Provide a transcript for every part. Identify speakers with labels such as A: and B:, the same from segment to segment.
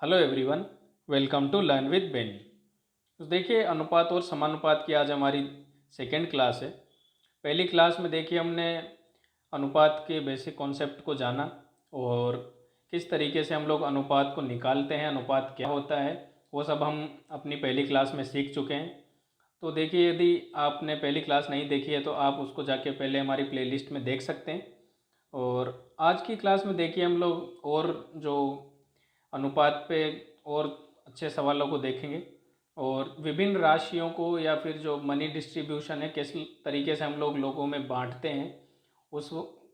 A: Hello everyone, welcome to learn with Benny. तो देखिए, अनुपात और समानुपात की आज हमारी सेकेंड क्लास है। पहली क्लास में देखिए हमने अनुपात के बेसिक कॉन्सेप्ट को जाना और किस तरीके से हम लोग अनुपात को निकालते हैं, अनुपात क्या होता है, वो सब हम अपनी पहली क्लास में सीख चुके हैं। तो देखिए, यदि आपने पहली क्लास नहीं देखी है तो आप उसको जाके पहले हमारी प्लेलिस्ट में देख सकते हैं। और आज की क्लास में देखिए हम लोग और जो अनुपात पे और अच्छे सवालों को देखेंगे और विभिन्न राशियों को या फिर जो मनी डिस्ट्रीब्यूशन है किस तरीके से हम लोग लोगों में बांटते हैं, उस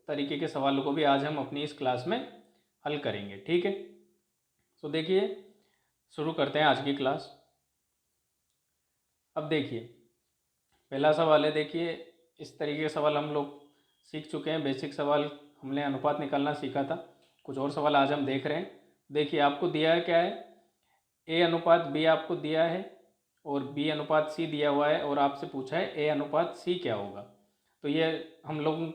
A: तरीके के सवालों को भी आज हम अपनी इस क्लास में हल करेंगे। ठीक है, तो देखिए शुरू करते हैं आज की क्लास। अब देखिए, पहला सवाल है। देखिए, इस तरीके के सवाल हम लोग सीख चुके हैं। बेसिक सवाल हमने अनुपात निकालना सीखा था। कुछ और सवाल आज हम देख रहे हैं। देखिए, आपको दिया है क्या है, ए अनुपात बी आपको दिया है और बी अनुपात सी दिया हुआ है और आपसे पूछा है ए अनुपात सी क्या होगा। तो ये हम लोग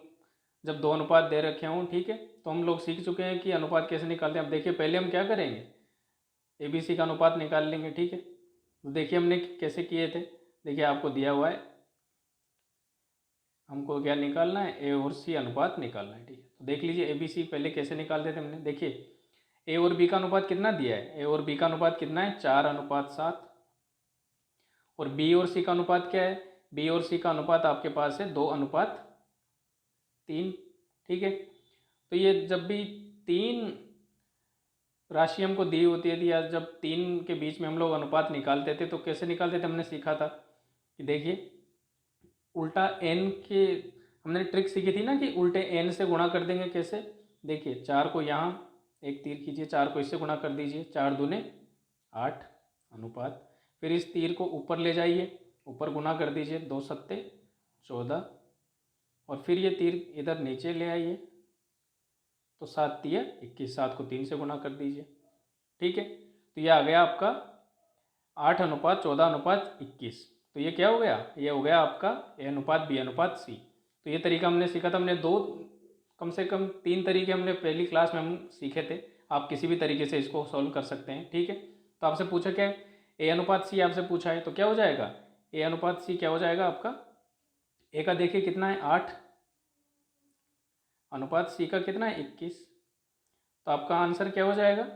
A: जब दो अनुपात दे रखे हों, ठीक है, तो हम लोग सीख चुके हैं कि अनुपात कैसे निकालते हैं। अब देखिए, पहले हम क्या करेंगे, ए बी सी का अनुपात निकाल लेंगे। ठीक है, तो देखिए हमने कैसे किए थे। देखिए, आपको दिया हुआ है, हमको क्या निकालना है, ए और सी अनुपात निकालना है। ठीक है, तो देख लीजिए ए बी सी पहले कैसे निकालते थे हमने। देखिए, ए और बी का अनुपात कितना दिया है, ए और बी का अनुपात कितना है, 4:7। और बी और सी का अनुपात क्या है, बी और सी का अनुपात आपके पास है 2:3। ठीक है, तो ये जब भी तीन राशि हमको दी होती है या जब तीन के बीच में हम लोग अनुपात निकालते थे तो कैसे निकालते थे, हमने सीखा था कि देखिए उल्टा एन के, हमने ट्रिक सीखी थी ना कि उल्टे एन से गुणा कर देंगे। कैसे, देखिए 4 को यहाँ एक तीर खींचिए, 4 को इससे गुणा कर दीजिए, 4×2 = 8 अनुपात। फिर इस तीर को ऊपर ले जाइए, ऊपर गुणा कर दीजिए, 2×7 = 14। और फिर ये तीर इधर नीचे ले आइए, तो 7×3 = 21, 7 को 3 से गुणा कर दीजिए। ठीक है, तो ये आ गया आपका 8:14:21। तो ये क्या हो गया, ये हो गया आपका ए अनुपात बी अनुपात सी। तो ये तरीका हमने सीखा था। हमने दो, कम से कम 3 तरीके हमने पहली क्लास में हम सीखे थे। आप किसी भी तरीके से इसको सॉल्व कर सकते हैं। ठीक है, तो आपसे पूछा क्या है, ए अनुपात सी आपसे पूछा है, तो क्या हो जाएगा, ए अनुपात सी क्या हो जाएगा आपका, ए का देखिए कितना है 8, अनुपात सी का कितना है 21। तो आपका आंसर क्या हो जाएगा,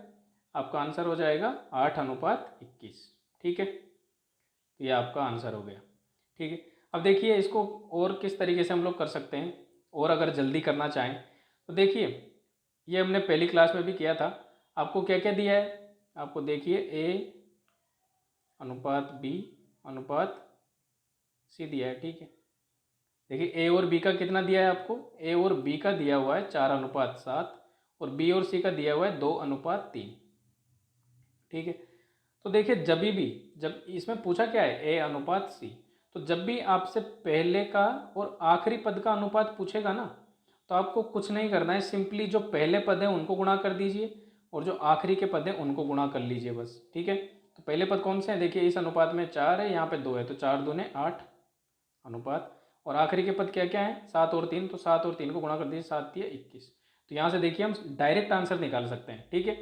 A: आपका आंसर हो जाएगा 8:21। ठीक है, तो ये आपका आंसर हो गया। ठीक है, अब देखिए इसको और किस तरीके से हम लोग कर सकते हैं, और अगर जल्दी करना चाहें तो देखिए, ये हमने पहली क्लास में भी किया था। आपको क्या क्या दिया है, आपको देखिए ए अनुपात बी अनुपात सी दिया है। ठीक है, देखिए ए और बी का कितना दिया है आपको, ए और बी का दिया हुआ है 4:7 और बी और सी का दिया हुआ है 2:3। ठीक है, तो देखिए जब इसमें पूछा क्या है, ए अनुपात सी, तो जब भी आपसे पहले का और आखिरी पद का अनुपात पूछेगा ना, तो आपको कुछ नहीं करना है, सिंपली जो पहले पद है उनको गुणा कर दीजिए और जो आखिरी के पद है उनको गुणा कर लीजिए बस। ठीक है, तो पहले पद कौन से हैं, देखिए इस अनुपात में 4 है, यहाँ पे 2 है, तो 4×2 = 8 अनुपात। और आखिरी के पद क्या क्या है, 7 और 3, तो 7 और 3 को गुणा कर दीजिए, 7×3 = 21। तो यहाँ से देखिए हम डायरेक्ट आंसर निकाल सकते हैं। ठीक है,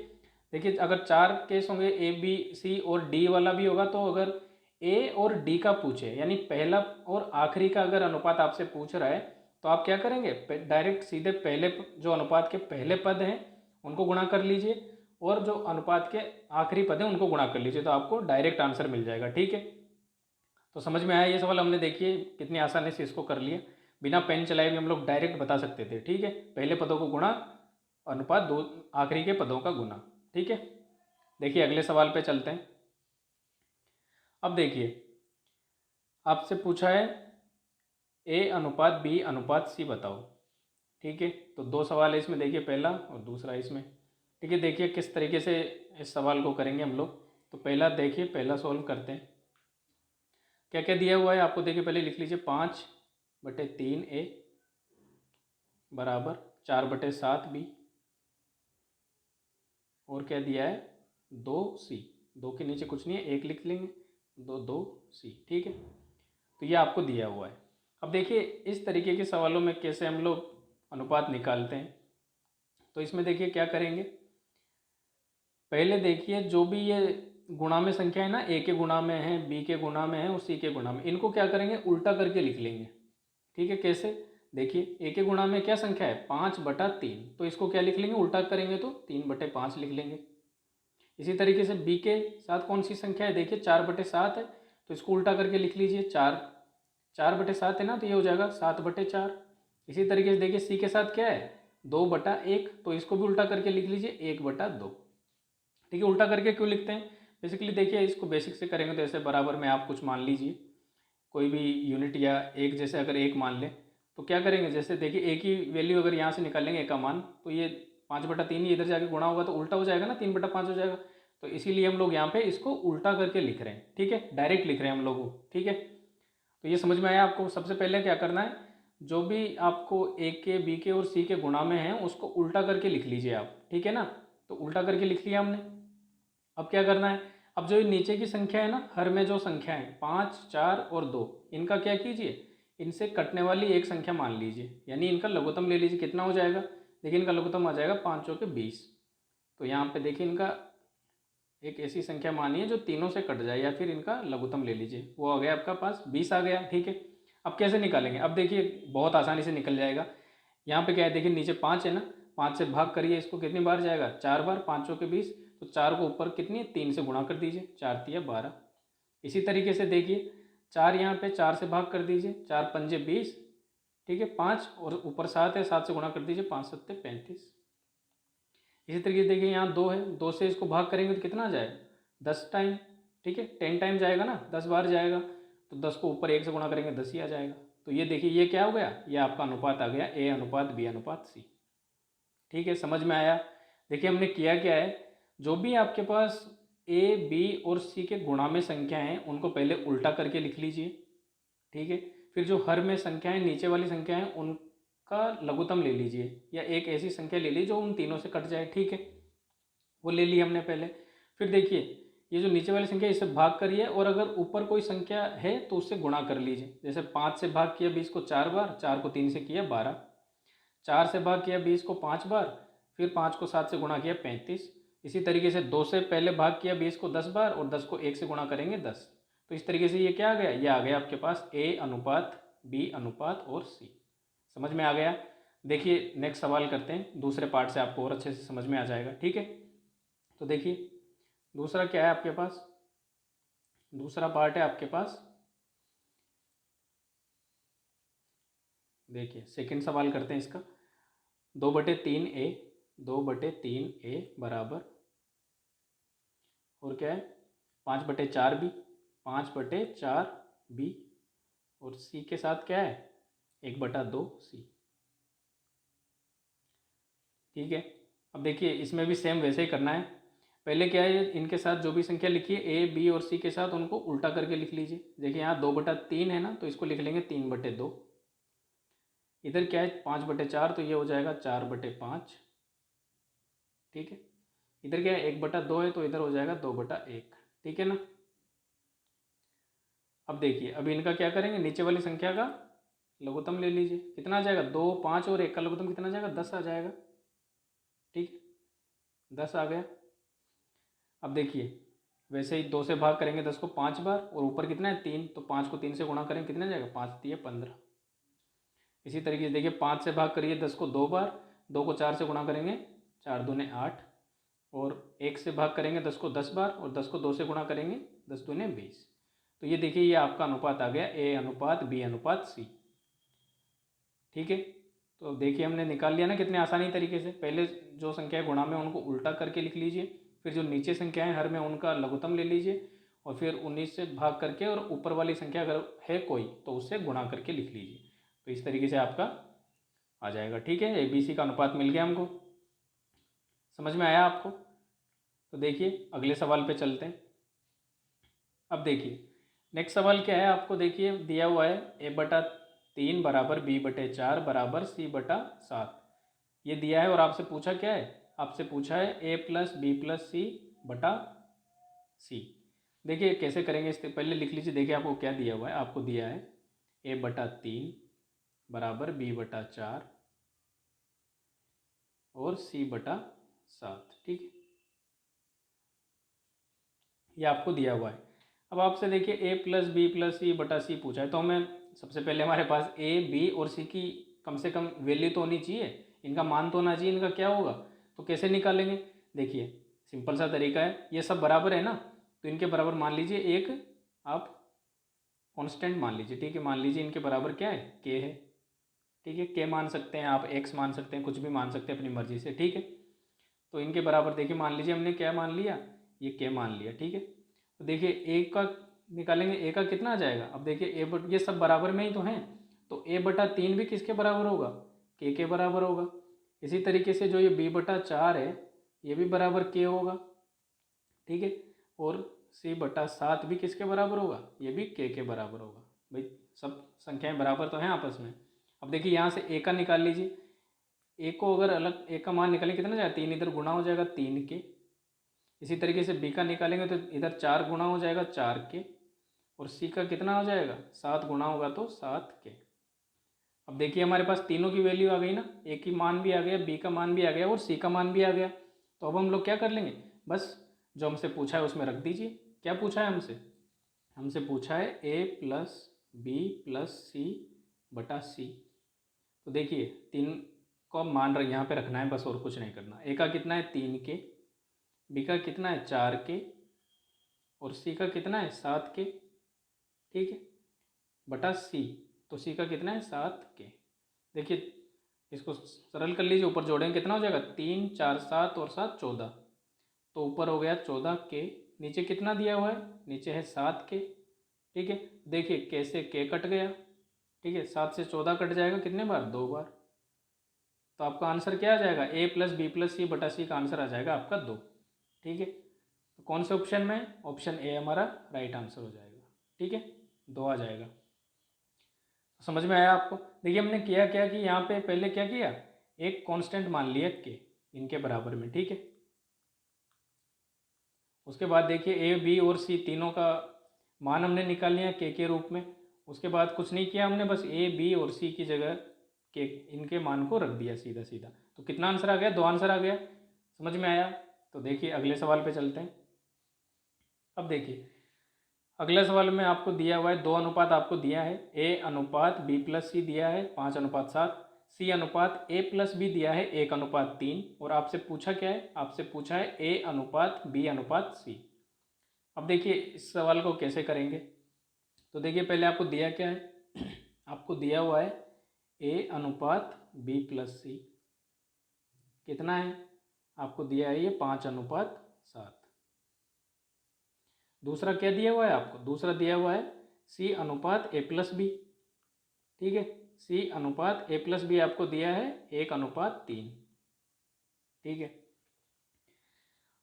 A: देखिए अगर 4 केस होंगे, ए बी सी और डी वाला भी होगा, तो अगर ए और डी का पूछे यानी पहला और आखिरी का अगर अनुपात आपसे पूछ रहा है, तो आप क्या करेंगे, डायरेक्ट सीधे पहले जो अनुपात के पहले पद हैं उनको गुणा कर लीजिए और जो अनुपात के आखिरी पद हैं उनको गुणा कर लीजिए, तो आपको डायरेक्ट आंसर मिल जाएगा। ठीक है, तो समझ में आया ये सवाल, हमने देखिए कितनी आसानी से इसको कर लिया, बिना पेन चलाए भी हम लोग डायरेक्ट बता सकते थे। ठीक है, पहले पदों को गुणा, अनुपात दो आखिरी के पदों का गुना। ठीक है, देखिए अगले सवाल पे चलते हैं। अब देखिए आपसे पूछा है ए अनुपात बी अनुपात सी बताओ। ठीक है, तो दो सवाल है इसमें, देखिए पहला और दूसरा इसमें। ठीक है, देखिए किस तरीके से इस सवाल को करेंगे हम लोग। तो पहला देखिए, पहला सॉल्व करते हैं। क्या क्या दिया हुआ है आपको, देखिए पहले लिख लीजिए, 5/3 ए बराबर 4/7 बी, और क्या दिया है 2 सी, 2 के नीचे कुछ नहीं है, एक लिख लेंगे, 2 2 सी। ठीक है, तो ये आपको दिया हुआ है। अब देखिए इस तरीके के सवालों में कैसे हम लोग अनुपात निकालते हैं। तो इसमें देखिए क्या करेंगे, पहले देखिए जो भी ये गुणा में संख्या है ना, ए के गुणा में है, बी के गुणा में है और सी के गुणा में, इनको क्या करेंगे उल्टा करके लिख लेंगे। ठीक है, कैसे? देखिए ए के गुणा में क्या संख्या है 5/3, तो इसको क्या लिख लेंगे उल्टा करेंगे तो 3/5 लिख लेंगे। इसी तरीके से बी के साथ कौन सी संख्या है, देखिए 4/7 है, तो इसको उल्टा करके लिख लीजिए 4/7 है ना, तो ये हो जाएगा 7/4। इसी तरीके से देखिए सी के साथ क्या है 2/1, तो इसको भी उल्टा करके लिख लीजिए 1/2। ठीक है, उल्टा करके क्यों लिखते हैं, बेसिकली देखिए इसको बेसिक से करेंगे तो ऐसे बराबर में आप कुछ मान लीजिए कोई भी यूनिट या एक, जैसे अगर एक मान लें तो क्या करेंगे, जैसे देखिए एक ही वैल्यू अगर यहाँ से निकालेंगे एक का मान, तो ये 5/3 ही इधर जाके गुणा होगा तो उल्टा हो जाएगा ना, 3/5 हो जाएगा। तो इसीलिए हम लोग यहाँ पे इसको उल्टा करके लिख रहे हैं। ठीक है, डायरेक्ट लिख रहे हैं हम लोग। ठीक है, तो ये समझ में आया आपको। सबसे पहले क्या करना है, जो भी आपको ए के बी के और सी के गुणा में है उसको उल्टा करके लिख लीजिए आप। ठीक है ना, तो उल्टा करके लिख लिया हमने। अब क्या करना है, अब जो ये नीचे की संख्या है ना, हर में जो संख्या है 5, 4 और 2, इनका क्या कीजिए, इनसे कटने वाली एक संख्या मान लीजिए, यानी इनका लघुत्तम ले लीजिए। कितना हो जाएगा, देखिए इनका लघुत्तम आ जाएगा 5 चौके 20। तो यहाँ पे देखिए इनका एक ऐसी संख्या मानिए जो तीनों से कट जाए, या फिर इनका लघुत्तम ले लीजिए, वो आ गया आपका पास 20 आ गया। ठीक है, अब कैसे निकालेंगे, अब देखिए बहुत आसानी से निकल जाएगा। यहाँ पे क्या है, देखिए नीचे 5 है ना, 5 से भाग करिए इसको, कितनी बार जाएगा 4 बार, 5 चौके 20, तो 4 को ऊपर कितनी 3 से गुणा कर दीजिए, 4 तिया 12। इसी तरीके से देखिए 4 यहाँ पे 4 से भाग कर दीजिए, 4 पंजे 20। ठीक है, 5 और ऊपर 7 है, 7 से गुणा कर दीजिए, 5 सत्ते 35। इसी तरीके से देखिए यहाँ 2 है, 2 से इसको भाग करेंगे तो कितना जाएगा 10 टाइम। ठीक है, 10 टाइम जाएगा ना, 10 बार जाएगा, तो 10 को ऊपर 1 से गुणा करेंगे 10 ही आ जाएगा। तो ये देखिए ये क्या हो गया, ये आपका अनुपात आ गया A/B/C। ठीक है, समझ में आया। देखिए हमने किया क्या है, जो भी आपके पास ए बी और सी के गुणा में संख्या हैं उनको पहले उल्टा करके लिख लीजिए। ठीक है, फिर जो हर में संख्याएं नीचे वाली संख्या है उनका लघुत्तम ले लीजिए, या एक ऐसी संख्या ले लीजिए जो उन तीनों से कट जाए। ठीक है, वो ले ली हमने पहले। फिर देखिए ये जो नीचे वाली संख्या इससे भाग करिए, और अगर ऊपर कोई संख्या है तो उससे गुणा कर लीजिए। जैसे 5 से भाग किया 20 को 4 बार, 4 को 3 से किया 12, 4 से भाग किया 20 को 5 बार, फिर 5 को 7 से गुणा किया 35। इसी तरीके से 2 से पहले भाग किया 20 को 10 बार, और 10 को 1 से गुणा करेंगे 10। तो इस तरीके से ये क्या आ गया, ये आ गया आपके पास A/B/ और C। समझ में आ गया। देखिए नेक्स्ट सवाल करते हैं, दूसरे पार्ट से आपको और अच्छे से समझ में आ जाएगा। ठीक है, तो देखिए दूसरा क्या है आपके पास, दूसरा पार्ट है आपके पास, देखिए सेकंड सवाल करते हैं इसका। 2/3A, 2/3A बराबर, और क्या है 5/4B, 5/4B, और C के साथ क्या है 1/2C। ठीक है, अब देखिए इसमें भी सेम वैसे ही करना है। पहले क्या है, इनके साथ जो भी संख्या लिखी है A, B और C के साथ उनको उल्टा करके लिख लीजिए। देखिए यहाँ 2/3 है ना, तो इसको लिख लेंगे 3/2। इधर क्या है 5/4, तो ये हो जाएगा 4/5। ठीक है, इधर क्या है 1/2 है, तो इधर हो जाएगा 2/1। ठीक है ना। अब देखिए अब इनका क्या करेंगे, नीचे वाली संख्या का लघुत्तम ले लीजिए। कितना आ जाएगा 2, 5 और 1 का लघुत्तम कितना आ जाएगा 10 आ जाएगा। ठीक है, 10 आ गया। अब देखिए वैसे ही 2 से भाग करेंगे 10 को 5 बार, और ऊपर कितना है 3, तो 5 को 3 से गुणा करेंगे कितना जाएगा 5 तिया 15। इसी तरीके से देखिए 5 से भाग करिए 10 को 2 बार, 2 को 4 से गुणा करेंगे 4 दूने 8, और 1 से भाग करेंगे 10 को 10 बार, और 10 को 2 से गुणा करेंगे 10 दूने 20। तो ये देखिए ये आपका अनुपात आ गया A/B/C। ठीक है, तो देखिए हमने निकाल लिया ना कितने आसानी तरीके से। पहले जो संख्या है गुणा में उनको उल्टा करके लिख लीजिए, फिर जो नीचे संख्याएं हर में उनका लघुत्तम ले लीजिए, और फिर 19 से भाग करके, और ऊपर वाली संख्या अगर है कोई तो उससे गुणा करके लिख लीजिए। तो इस तरीके से आपका आ जाएगा। ठीक है, ABC का अनुपात मिल गया हमको। समझ में आया आपको। तो देखिए अगले सवाल पे चलते हैं। अब देखिए नेक्स्ट सवाल क्या है, आपको देखिए दिया हुआ है A/3 बराबर B/4 बराबर C/7। ये दिया है और आपसे पूछा क्या है, आपसे पूछा है A+B+C/C। देखिए कैसे करेंगे, इससे पहले लिख लीजिए। देखिए आपको क्या दिया हुआ है, आपको दिया है A/3 बराबर B/4 और C/7। ठीक है, ये आपको दिया हुआ है। अब आपसे देखिए ए प्लस बी प्लस सी बटा सी पूछा है, तो हमें सबसे पहले हमारे पास ए बी और सी की कम से कम वैल्यू तो होनी चाहिए, इनका मान तो होना चाहिए, इनका क्या होगा। तो कैसे निकालेंगे, देखिए सिंपल सा तरीका है, ये सब बराबर है ना, तो इनके बराबर मान लीजिए एक आप कांस्टेंट मान लीजिए, ठीक है। मान लीजिए इनके बराबर क्या है, के है, ठीक है। के मान सकते हैं आप, एक्स मान सकते हैं, कुछ भी मान सकते हैं अपनी मर्जी से, ठीक है। तो इनके बराबर देखिए मान लीजिए हमने क्या मान लिया, ये के मान लिया, ठीक है। तो देखिए ए का निकालेंगे, ए का कितना आ जाएगा। अब देखिए ये सब बराबर में ही तो हैं, तो ए बटा 3 भी किसके बराबर होगा, के बराबर होगा। इसी तरीके से जो ये बी बटा 4 है, ये भी बराबर के होगा, ठीक है। और सी बटा 7 भी किसके बराबर होगा, ये भी के बराबर होगा। भाई सब संख्याएं बराबर तो हैं आपस में। अब देखिए यहाँ से ए का निकाल लीजिए, ए को अगर अलग, ए का मान निकालेंगे कितना जाएगा, 3 इधर गुणा हो जाएगा 3 के। इसी तरीके से बी का निकालेंगे तो इधर 4 गुणा हो जाएगा 4 के, और सी का कितना हो जाएगा 7 गुणा होगा तो 7 के। अब देखिए हमारे पास तीनों की वैल्यू आ गई ना, ए की मान भी आ गया, बी का मान भी आ गया और सी का मान भी आ गया। तो अब हम लोग क्या कर लेंगे, बस जो हमसे पूछा है उसमें रख दीजिए। क्या पूछा है हमसे, हमसे पूछा है ए प्लस बी प्लस सी बटा सी। तो देखिए 3 को मान यहाँ पे रखना है बस, और कुछ नहीं करना। ए का कितना है 3 के, बी का कितना है 4 के, और सी का कितना है 7 के, ठीक है, बटा सी। तो सी का कितना है 7 के। देखिए इसको सरल कर लीजिए, ऊपर जोड़ेंगे कितना हो जाएगा, 3 4 7 और 7 14। तो ऊपर हो गया 14 के, नीचे कितना दिया हुआ है, नीचे है 7 के, ठीक है। देखिए कैसे के कट गया, ठीक है, 7 से 14 कट जाएगा कितने बार, 2 बार। तो आपका आंसर क्या आ जाएगा, ए प्लस बी प्लस सी बटा सी का आंसर आ जाएगा आपका 2, ठीक है। तो कौन से ऑप्शन में, ऑप्शन ए हमारा राइट आंसर हो जाएगा, ठीक है, 2 आ जाएगा। समझ में आया आपको। देखिए हमने किया क्या कि यहाँ पे पहले क्या किया, एक कांस्टेंट मान लिया के इनके बराबर में, ठीक है। उसके बाद देखिए ए बी और सी तीनों का मान हमने निकाल लिया के रूप में। उसके बाद कुछ नहीं किया हमने, बस ए बी और सी की जगह के इनके मान को रख दिया सीधा सीधा। तो कितना आंसर आ गया, 2 आंसर आ गया। समझ में आया। तो देखिए अगले सवाल पे चलते हैं। अब देखिए अगले सवाल में आपको दिया हुआ है 2 अनुपात आपको दिया है, ए अनुपात बी प्लस सी दिया है 5:7, सी अनुपात ए प्लस बी दिया है 1:3, और आपसे पूछा क्या है, आपसे पूछा है ए अनुपात बी अनुपात सी। अब देखिए इस सवाल को कैसे करेंगे। तो देखिए पहले आपको दिया क्या है, आपको दिया हुआ है ए अनुपात बी प्लस सी, कितना है, आपको दिया है ये 5:7। दूसरा क्या दिया हुआ है आपको, दूसरा दिया हुआ है सी अनुपात ए प्लस बी, ठीक है, सी अनुपात ए प्लस बी आपको दिया है 1:3, ठीक है।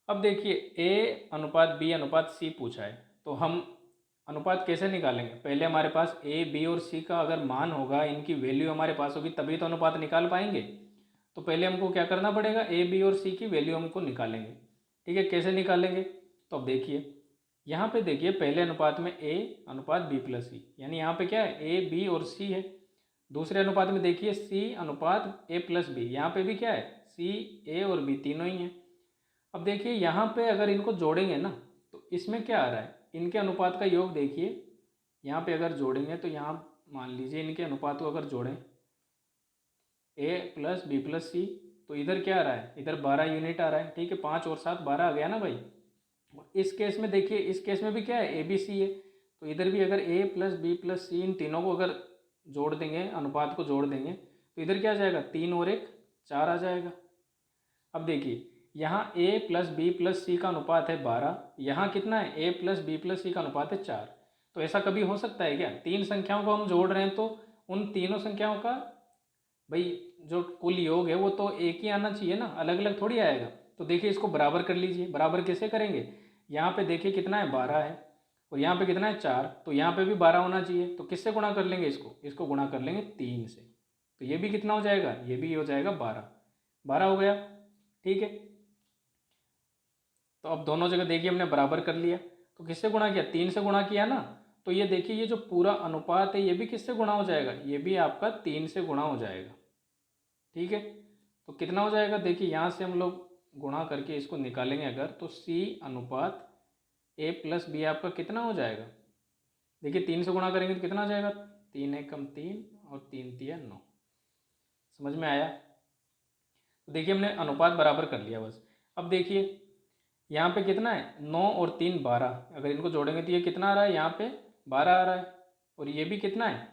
A: अब देखिए ए अनुपात बी अनुपात सी पूछा है, तो हम अनुपात कैसे निकालेंगे। पहले हमारे पास ए बी और सी का अगर मान होगा, इनकी वैल्यू हमारे पास होगी, तभी तो अनुपात निकाल पाएंगे। तो पहले हमको क्या करना पड़ेगा, ए बी और सी की वैल्यू हमको निकालेंगे, ठीक है। कैसे निकालेंगे, तो अब देखिए यहाँ पे देखिए पहले अनुपात में ए अनुपात बी प्लस सी, यानी यहाँ पे क्या है ए बी और सी है। दूसरे अनुपात में देखिए सी अनुपात ए प्लस बी, यहाँ पे भी क्या है सी ए और बी तीनों ही हैं। अब देखिए यहाँ पे अगर इनको जोड़ेंगे ना, तो इसमें क्या आ रहा है, इनके अनुपात का योग देखिए, यहाँ पे अगर जोड़ेंगे तो यहाँ मान लीजिए इनके अनुपात को अगर जोड़ें ए प्लस बी प्लस सी, तो इधर क्या आ रहा है, इधर 12 यूनिट आ रहा है, ठीक है। 5 और 7 12 आ गया ना भाई। इस केस में देखिए, इस केस में भी क्या है ए बी सी है, तो इधर भी अगर ए प्लस बी प्लस सी इन तीनों को अगर जोड़ देंगे, अनुपात को जोड़ देंगे, तो इधर क्या आ जाएगा 3 और 1 4 आ जाएगा। अब देखिए यहाँ ए प्लस बी प्लस सी का अनुपात है 12, यहाँ कितना है ए प्लस बी प्लस सी का अनुपात है 4। तो ऐसा कभी हो सकता है क्या, 3 संख्याओं को हम जोड़ रहे हैं तो उन तीनों संख्याओं का भाई जो कुल योग है वो तो एक ही आना चाहिए ना, अलग अलग थोड़ी आएगा। तो देखिए इसको बराबर कर लीजिए। बराबर कैसे करेंगे, यहाँ पे देखिए कितना है 12 है, और यहाँ पे कितना है 4, तो यहाँ पे भी 12 होना चाहिए। तो किससे गुणा कर लेंगे इसको, इसको गुणा कर लेंगे 3 से, तो ये भी कितना हो जाएगा, ये भी हो जाएगा 12, 12 हो गया, ठीक है। तो अब दोनों जगह देखिए हमने बराबर कर लिया, तो किससे गुणा किया, 3 से गुणा किया ना। तो ये देखिए ये जो पूरा अनुपात है ये भी किससे गुणा हो जाएगा, ये भी आपका 3 से गुणा हो जाएगा, ठीक है। तो कितना हो जाएगा, देखिए यहाँ से हम लोग गुणा करके इसको निकालेंगे अगर, तो सी अनुपात ए प्लस बी आपका कितना हो जाएगा? देखिए 3 से गुणा करेंगे तो कितना आ जाएगा? 3 एकम 3 और 3 तिया 9। समझ में आया? तो देखिए हमने अनुपात बराबर कर लिया बस। अब देखिए यहाँ पे कितना है? 9 और 3 12। अगर इनको जोड़ेंगे तो ये कितना आ रहा है? यहाँ पे 12 आ रहा है। और ये भी कितना है?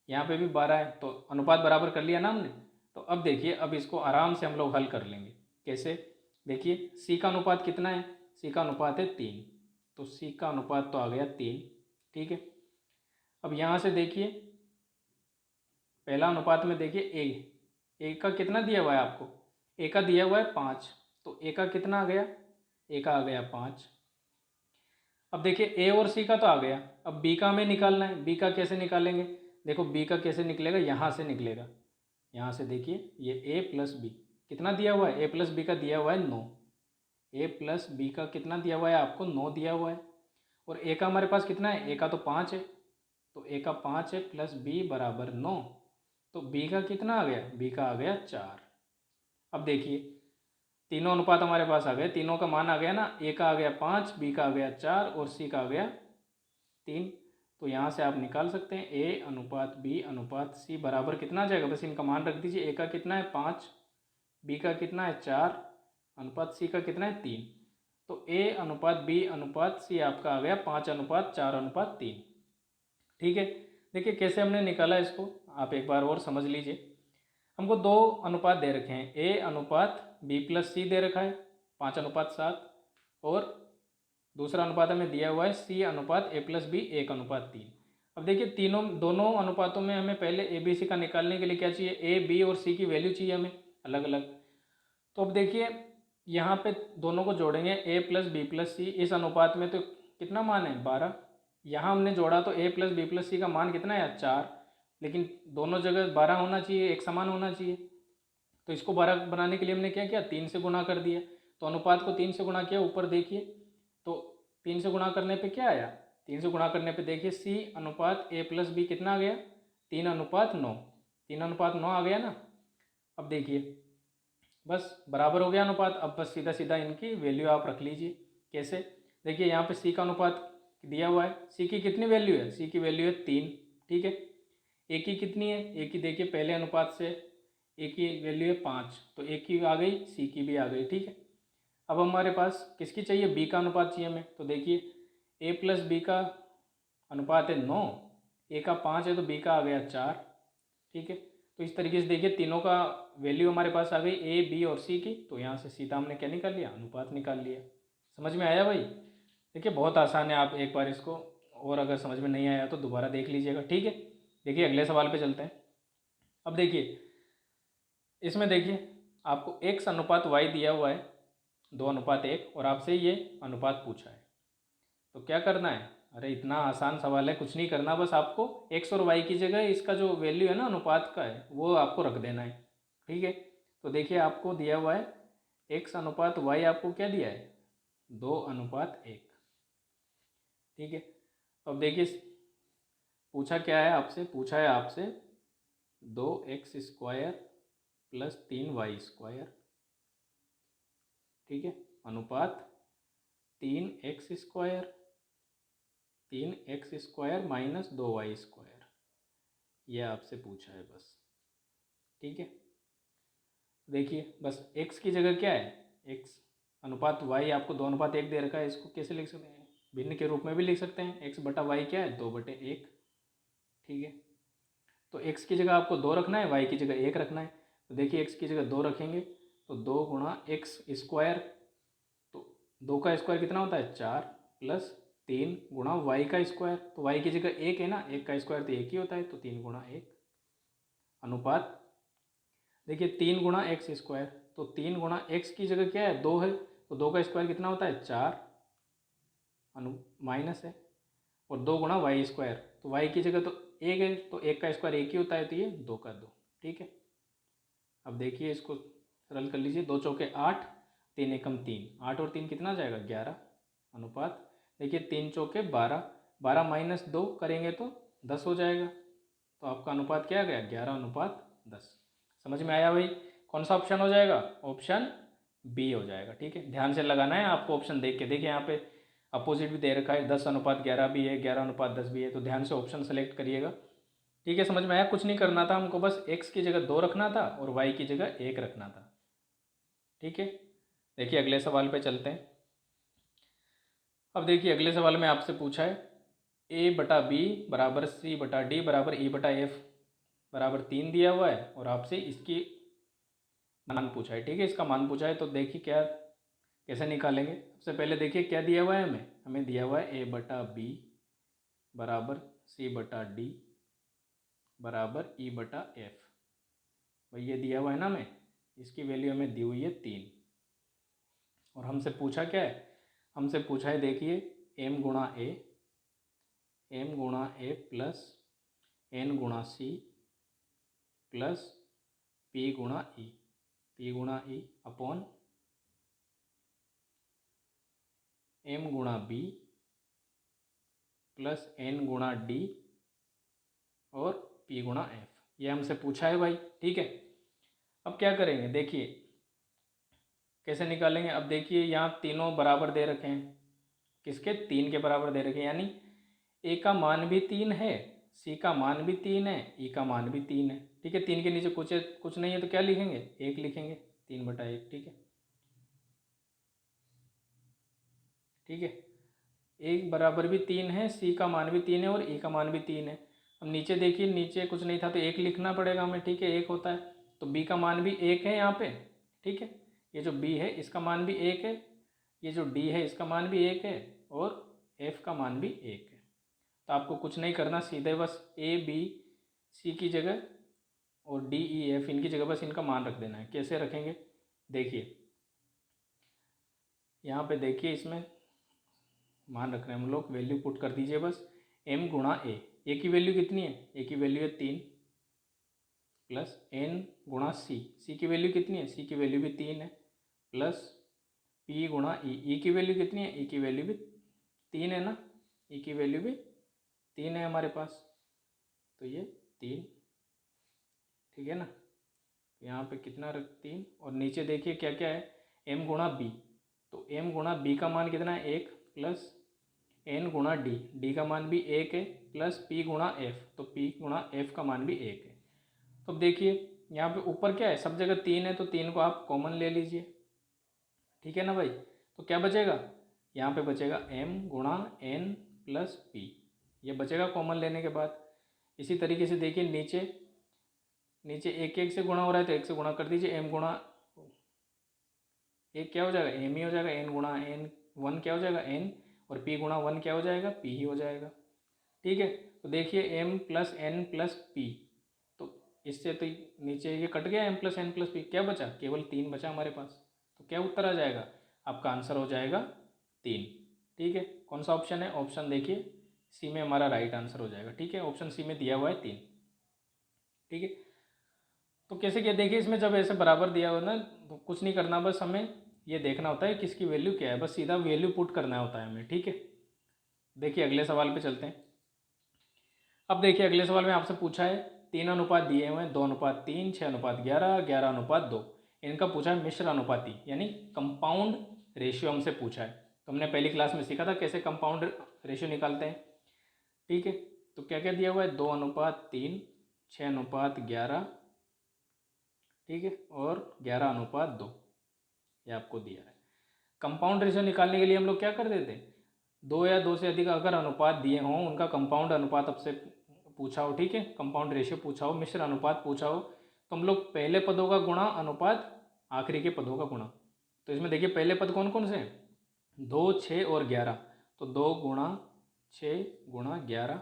A: यहाँ पे भी 12 है। तो अनुपात बराबर कर लिया ना हमने। तो अब देखिए, अब इसको आराम से हम लोग हल कर लेंगे। कैसे? देखिए सी का अनुपात कितना है? सी का अनुपात है 3। तो सी का अनुपात तो आ गया 3। ठीक है। अब यहाँ से देखिए पहला अनुपात में देखिए ए का कितना दिया हुआ है आपको? ए का दिया हुआ है 5। तो ए का कितना आ गया? ए का आ गया 5। अब देखिए ए और सी का तो आ गया। अब बी का हमें निकालना है। बी का कैसे निकालेंगे? देखो बी का कैसे निकलेगा, यहाँ से निकलेगा। यहाँ से देखिए ये ए प्लस बी कितना दिया हुआ है? ए प्लस बी का दिया हुआ है 9। ए प्लस बी का कितना दिया हुआ है आपको? 9 दिया हुआ है। और ए का हमारे पास कितना है? ए का तो 5 है। तो ए का 5 है प्लस बी बराबर 9। तो बी का कितना आ गया? बी का आ गया 4। अब देखिए तीनों अनुपात हमारे पास आ गए, तीनों का मान आ गया ना। ए का आ गया 5, बी का आ गया 4 और सी का आ गया 3। तो यहाँ से आप निकाल सकते हैं ए अनुपात बी अनुपात सी बराबर कितना आ जाएगा? बस इनका मान रख दीजिए। ए का कितना है? 5, बी का कितना है? 4, अनुपात सी का कितना है? 3। तो ए अनुपात बी अनुपात सी आपका आ गया 5 अनुपात 4 अनुपात 3। ठीक है। देखिए कैसे हमने निकाला इसको, आप एक बार और समझ लीजिए। हमको दो अनुपात दे रखे हैं, ए अनुपात बी प्लस सी दे रखा है 5 अनुपात 7, और दूसरा अनुपात हमें दिया हुआ है सी अनुपात ए प्लस बी 1 अनुपात 3। अब देखिए दोनों अनुपातों में हमें पहले ए बी सी का निकालने के लिए क्या चाहिए? ए बी और सी की वैल्यू चाहिए हमें अलग अलग। तो अब देखिए यहाँ पे दोनों को जोड़ेंगे, ए प्लस बी प्लस सी। इस अनुपात में तो कितना मान है? 12। यहाँ हमने जोड़ा तो ए प्लस बी प्लस सी का मान कितना है? 4। लेकिन दोनों जगह 12 होना चाहिए, एक समान होना चाहिए। तो इसको 12 बनाने के लिए हमने क्या किया? 3 से गुणा कर दिया। तो अनुपात को 3 से गुणा किया, ऊपर देखिए तो 3 से गुणा करने पे क्या आया? 3 से गुणा करने पे देखिए सी अनुपात ए प्लस बी कितना आ गया? 3 अनुपात 9। 3 अनुपात 9 आ गया ना। अब देखिए बस बराबर हो गया अनुपात। अब बस सीधा सीधा इनकी वैल्यू आप रख लीजिए। कैसे? देखिए यहाँ पे सी का अनुपात दिया हुआ है। सी की कितनी वैल्यू है? सी की वैल्यू है 3। ठीक है। ए की कितनी है? ए की देखिए पहले अनुपात से ए की वैल्यू है 5। तो ए की आ गई, सी की भी आ गई। ठीक है। अब हमारे पास किसकी चाहिए? बी का अनुपात चाहिए हमें। तो देखिए ए प्लस बी का अनुपात है 9, ए का 5 है तो बी का आ गया 4। ठीक है। तो इस तरीके से देखिए तीनों का वैल्यू हमारे पास आ गई, ए बी और सी की। तो यहाँ से सीधा हमने क्या निकाल लिया? अनुपात निकाल लिया। समझ में आया भाई? देखिए बहुत आसान है, आप एक बार इसको, और अगर समझ में नहीं आया तो दोबारा देख लीजिएगा। ठीक है। देखिए अगले सवाल पे चलते हैं। अब देखिए इसमें देखिए आपको x अनुपात y दिया हुआ है 2 अनुपात 1, और आपसे ये अनुपात पूछा है। तो क्या करना है? अरे इतना आसान सवाल है, कुछ नहीं करना, बस आपको x और y की जगह इसका जो वैल्यू है ना अनुपात का है वो आपको रख देना है। ठीक है। तो देखिए आपको दिया हुआ है x अनुपात y, आपको क्या दिया है? 2 अनुपात 1। ठीक है। अब देखिए पूछा क्या है आपसे? पूछा है आपसे 2x square plus 3y square. ठीक है। अनुपात 3x square, 3x square minus 2y square, ये आपसे पूछा है बस। ठीक है। देखिए बस x की जगह क्या है? x अनुपात y आपको 2 अनुपात 1 दे रखा है। इसको कैसे लिख सकते हैं? भिन्न के रूप में भी लिख सकते हैं। x बटा y क्या है? 2/1। ठीक है। तो x की जगह आपको 2 रखना है, y की जगह 1 रखना है। तो देखिए x की जगह 2 रखेंगे तो 2 गुणा एक्स स्क्वायर, तो 2 का स्क्वायर कितना होता है? 4, प्लस 3 गुणा वाई का स्क्वायर। तो वाई की जगह 1 है ना, 1 का स्क्वायर तो 1 ही होता है, तो 3 गुणा 1 अनुपात। देखिए 3 गुणा एक्स स्क्वायर, तो 3 गुणा एक्स की जगह क्या है? 2 है, तो 2 का स्क्वायर कितना होता है? 4 माइनस है, और 2 गुणा वाई स्क्वायर, तो वाई की जगह तो 1 है, तो 1 का स्क्वायर 1 ही होता है, तो ये 2 का 2। ठीक है। अब देखिए इसको सरल कर लीजिए। 2 चौके 8, 3 एकम 3, 8 और 3 कितना जाएगा? 11 अनुपात। देखिए 3 चौके 12, 12 माइनस 2 करेंगे तो 10 हो जाएगा। तो आपका अनुपात क्या आ गया? 11 अनुपात 10। समझ में आया भाई? कौन सा ऑप्शन हो जाएगा? ऑप्शन बी हो जाएगा। ठीक है। ध्यान से लगाना है आपको ऑप्शन देख के। देखिए यहाँ पे अपोजिट भी दे रखा है, 10:11 भी है, 11:10 भी है, तो ध्यान से ऑप्शन सेलेक्ट करिएगा। ठीक है, समझ में आया? कुछ नहीं करना था हमको, बस x की जगह 2 रखना था और y की जगह 1 रखना था। ठीक है, देखिए अगले सवाल पे चलते हैं। अब देखिए अगले सवाल में आपसे पूछा है a/b बराबर c/d बराबर e/f बराबर 3 दिया हुआ है और आपसे इसकी मान पूछा है। ठीक है, इसका मान पूछा है, तो देखिए क्या कैसे निकालेंगे। सबसे पहले देखिए क्या दिया हुआ है, हमें दिया हुआ है a/b बराबर c/d बराबर e/f। भाई ये दिया हुआ है ना हमें, इसकी वैल्यू हमें दी हुई है 3 और हमसे पूछा क्या है, हमसे पूछा है देखिए m गुणा a प्लस n गुणा c प्लस p गुणा e अपॉन m गुणा b प्लस n गुणा d और p गुणा f, ये हमसे पूछा है भाई। ठीक है, अब क्या करेंगे देखिए कैसे निकालेंगे। अब देखिए यहाँ तीनों बराबर दे रखे हैं, किसके? 3 के बराबर दे रखे हैं, यानी a का मान भी 3 है, c का मान भी 3 है, e का मान भी 3 है। ठीक है, 3 के नीचे कुछ नहीं है तो क्या लिखेंगे? 1 लिखेंगे, 3/1। ठीक है, ठीक है, एक बराबर भी 3 है, सी का मान भी 3 है और ई का मान भी 3 है। अब नीचे देखिए, नीचे कुछ नहीं था तो 1 लिखना पड़ेगा हमें। ठीक है, 1 होता है, तो बी का मान भी 1 है यहाँ पे। ठीक है, ये जो बी है इसका मान भी 1 है, ये जो डी है इसका मान भी 1 है और एफ का मान भी 1 है। तो आपको कुछ नहीं करना, सीधे बस ए बी सी की जगह और डी ई एफ इनकी जगह बस इनका मान रख देना है। कैसे रखेंगे देखिए, यहाँ पे देखिए इसमें मान रख रहे हैं हम लोग, वैल्यू पुट कर दीजिए बस m गुणा ए की वैल्यू कितनी है? ए की वैल्यू है 3 प्लस n गुणा सी की वैल्यू कितनी है? सी की वैल्यू भी 3 है प्लस p गुणा ई की वैल्यू कितनी है? ई की वैल्यू भी 3 है ना, ई की वैल्यू भी 3 है हमारे पास, तो ये 3। ठीक है ना, यहाँ पे कितना रख 3 और नीचे देखिए क्या क्या है, m गुणा बी, तो m गुणा बी का मान कितना है? 1 प्लस n गुणा डी का मान भी 1 है प्लस p गुणा एफ, तो p गुणा एफ का मान भी 1 है। तो अब देखिए यहाँ पे ऊपर क्या है, सब जगह 3 है तो 3 को आप कॉमन ले लीजिए। ठीक है ना भाई, तो क्या बचेगा? यहाँ पे बचेगा m गुणा n प्लस p, ये बचेगा कॉमन लेने के बाद। इसी तरीके से देखिए नीचे नीचे एक से गुणा हो रहा है तो 1 से गुणा कर दीजिए, m गुणा 1 क्या हो जाएगा? m ही हो जाएगा, n गुणा n 1 क्या हो जाएगा? n, और p गुणा 1 क्या हो जाएगा? p ही हो जाएगा। ठीक है, तो देखिए m plus n plus p, तो इससे तो नीचे ये कट गया, m plus n plus p, क्या बचा? केवल 3 बचा हमारे पास। तो क्या उत्तर आ जाएगा? आपका आंसर हो जाएगा 3। ठीक है, कौन सा ऑप्शन है? ऑप्शन देखिए सी में हमारा राइट आंसर हो जाएगा। ठीक है, ऑप्शन सी में दिया हुआ है 3। ठीक है, तो कैसे क्या देखिए, इसमें जब ऐसे बराबर दिया हुआ ना तो कुछ नहीं करना, बस हमें ये देखना होता है किसकी वैल्यू क्या है, बस सीधा वैल्यू पुट करना होता है हमें। ठीक है, देखिए अगले सवाल पे चलते हैं। अब देखिए अगले सवाल में आपसे पूछा है 3 अनुपात दिए हुए हैं, 2:3, 6:11, 11:2, इनका पूछा है मिश्र अनुपाती यानी कंपाउंड रेशियो हमसे पूछा है। तो हमने पहली क्लास में सीखा था कैसे कंपाउंड रेशियो निकालते हैं। ठीक है, तो क्या क्या दिया हुआ है? 2:3, 6:11, ठीक है, और 11:2, ये आपको दिया है। कंपाउंड रेशियो निकालने के लिए हम लोग क्या कर देते हैं, 2 या 2 से अधिक अगर अनुपात दिए हों उनका कंपाउंड अनुपात आपसे पूछा हो, ठीक है, कंपाउंड रेशियो पूछा हो, मिश्र अनुपात पूछा हो, तो हम लोग पहले पदों का गुणा अनुपात आखिरी के पदों का गुणा। तो इसमें देखिए पहले पद कौन कौन से हैं? 2, 6 और 11, तो 2 गुणा 6 गुणा 11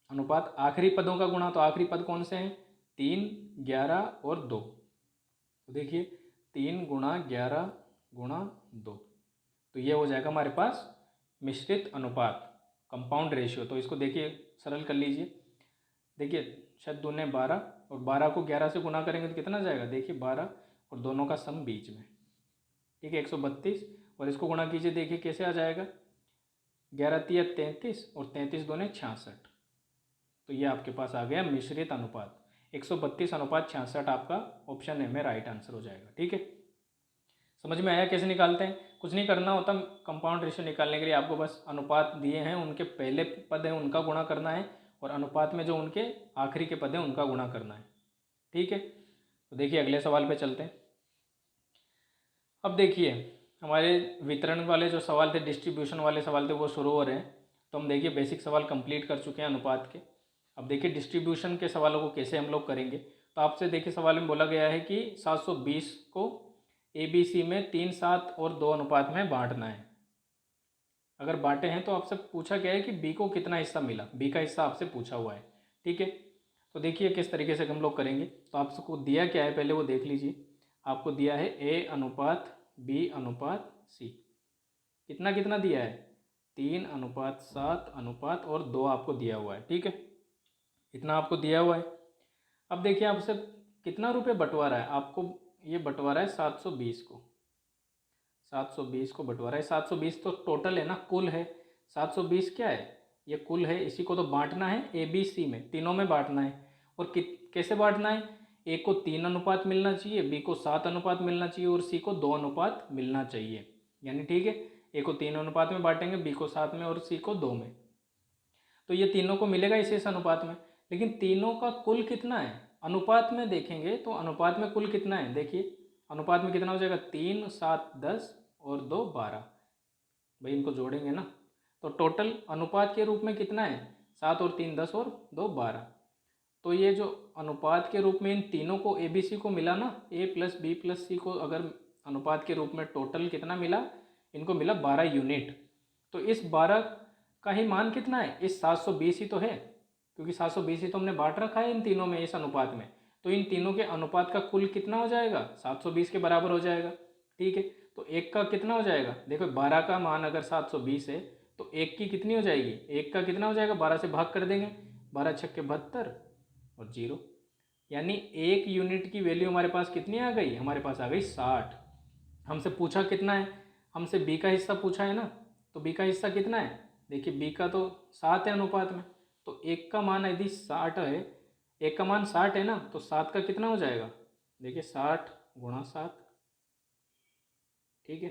A: अनुपात आखिरी पदों का गुणा, तो आखिरी पद कौन से हैं? 3, 11 और 2। तो देखिए 3 गुणा 11 गुणा 2, तो ये हो जाएगा हमारे पास मिश्रित अनुपात कंपाउंड रेशियो। तो इसको देखिए सरल कर लीजिए, देखिए 6 दूने 12 और 12 को 11 से गुना करेंगे तो कितना जाएगा? देखिए 12 और दोनों का सम बीच में, ठीक है, 132, और इसको गुणा कीजिए, देखिए कैसे आ जाएगा? 11 तिया 33 और 33 दूने 66, तो ये आपके पास आ गया मिश्रित अनुपात। 132:66 आपका ऑप्शन ए में राइट आंसर हो जाएगा। ठीक है, समझ में आया कैसे निकालते हैं? कुछ नहीं करना होता, कंपाउंड रेशियो निकालने के लिए आपको बस अनुपात दिए हैं, उनके पहले पद हैं उनका गुणा करना है, और अनुपात में जो उनके आखिरी के पद हैं उनका गुणा करना है। ठीक है, तो देखिए अगले सवाल पे चलते हैं। अब देखिए हमारे वितरण वाले जो सवाल थे, डिस्ट्रीब्यूशन वाले सवाल थे, वो शुरू हो रहे हैं। तो हम देखिए बेसिक सवाल कंप्लीट कर चुके हैं अनुपात के। अब देखिए डिस्ट्रीब्यूशन के सवालों को कैसे हम लोग करेंगे। तो आपसे देखिए सवाल में बोला गया है कि 720 को ABC में 3, 7 और 2 अनुपात में बांटना है। अगर बांटे हैं तो आपसे पूछा गया है कि बी को कितना हिस्सा मिला, बी का हिस्सा आपसे पूछा हुआ है। ठीक है, तो देखिए किस तरीके से हम लोग करेंगे। तो आपको दिया क्या है पहले वो देख लीजिए। आपको दिया है A अनुपात B अनुपात C। कितना कितना दिया है? 3 अनुपात 7 अनुपात और 2 आपको दिया हुआ है। ठीक है, इतना आपको दिया हुआ है। अब देखिए आपसे कितना रुपये बंटवारा है, आपको ये बंटवारा है 720 को। 720 को बंटवारा है, 720 तो टोटल है ना, कुल है। 720 क्या है? ये कुल है, इसी को तो बांटना है ABC में, तीनों में बांटना है। और कैसे बांटना है? A को 3 अनुपात मिलना चाहिए, B को 7 अनुपात मिलना चाहिए और C को 2 अनुपात मिलना चाहिए। यानी ठीक है, A को 3 अनुपात में बांटेंगे, B को 7 में और C को 2 में। तो ये तीनों को मिलेगा इस अनुपात में। लेकिन तीनों का कुल कितना है? अनुपात में देखेंगे तो अनुपात में कुल कितना है, देखिए अनुपात में कितना हो जाएगा? 3, 7, 10 और 2, 12। भाई इनको जोड़ेंगे ना, तो टोटल अनुपात के रूप में कितना है? 7 और 3 10 और 2 12। तो ये जो अनुपात के रूप में इन तीनों को ABC को मिला ना, A plus B plus C को अगर अनुपात के रूप में टोटल कितना मिला, इनको मिला 12 यूनिट। तो इस 12 का ही मान कितना है? इस 720 ही तो है, क्योंकि 720 ही तो हमने बांट रखा है इन तीनों में, इस अनुपात में। तो इन तीनों के अनुपात का कुल कितना हो जाएगा? 720 के बराबर हो जाएगा। ठीक है, तो एक का कितना हो जाएगा? देखो 12 का मान अगर 720 है तो एक की कितनी हो जाएगी? एक का कितना हो जाएगा? 12 से भाग कर देंगे, 12 छक्के 72 और 0। यानी 1 यूनिट की वैल्यू हमारे पास कितनी आ गई? हमारे पास आ गई 60। हमसे पूछा कितना है? हमसे B का हिस्सा पूछा है ना, तो B का हिस्सा कितना है? देखिए B का तो 7 है अनुपात में, तो एक का मान यदि 60 है, एक का मान 60 है ना, तो 7 का कितना हो जाएगा? देखिए 60 गुणा 7। ठीक है,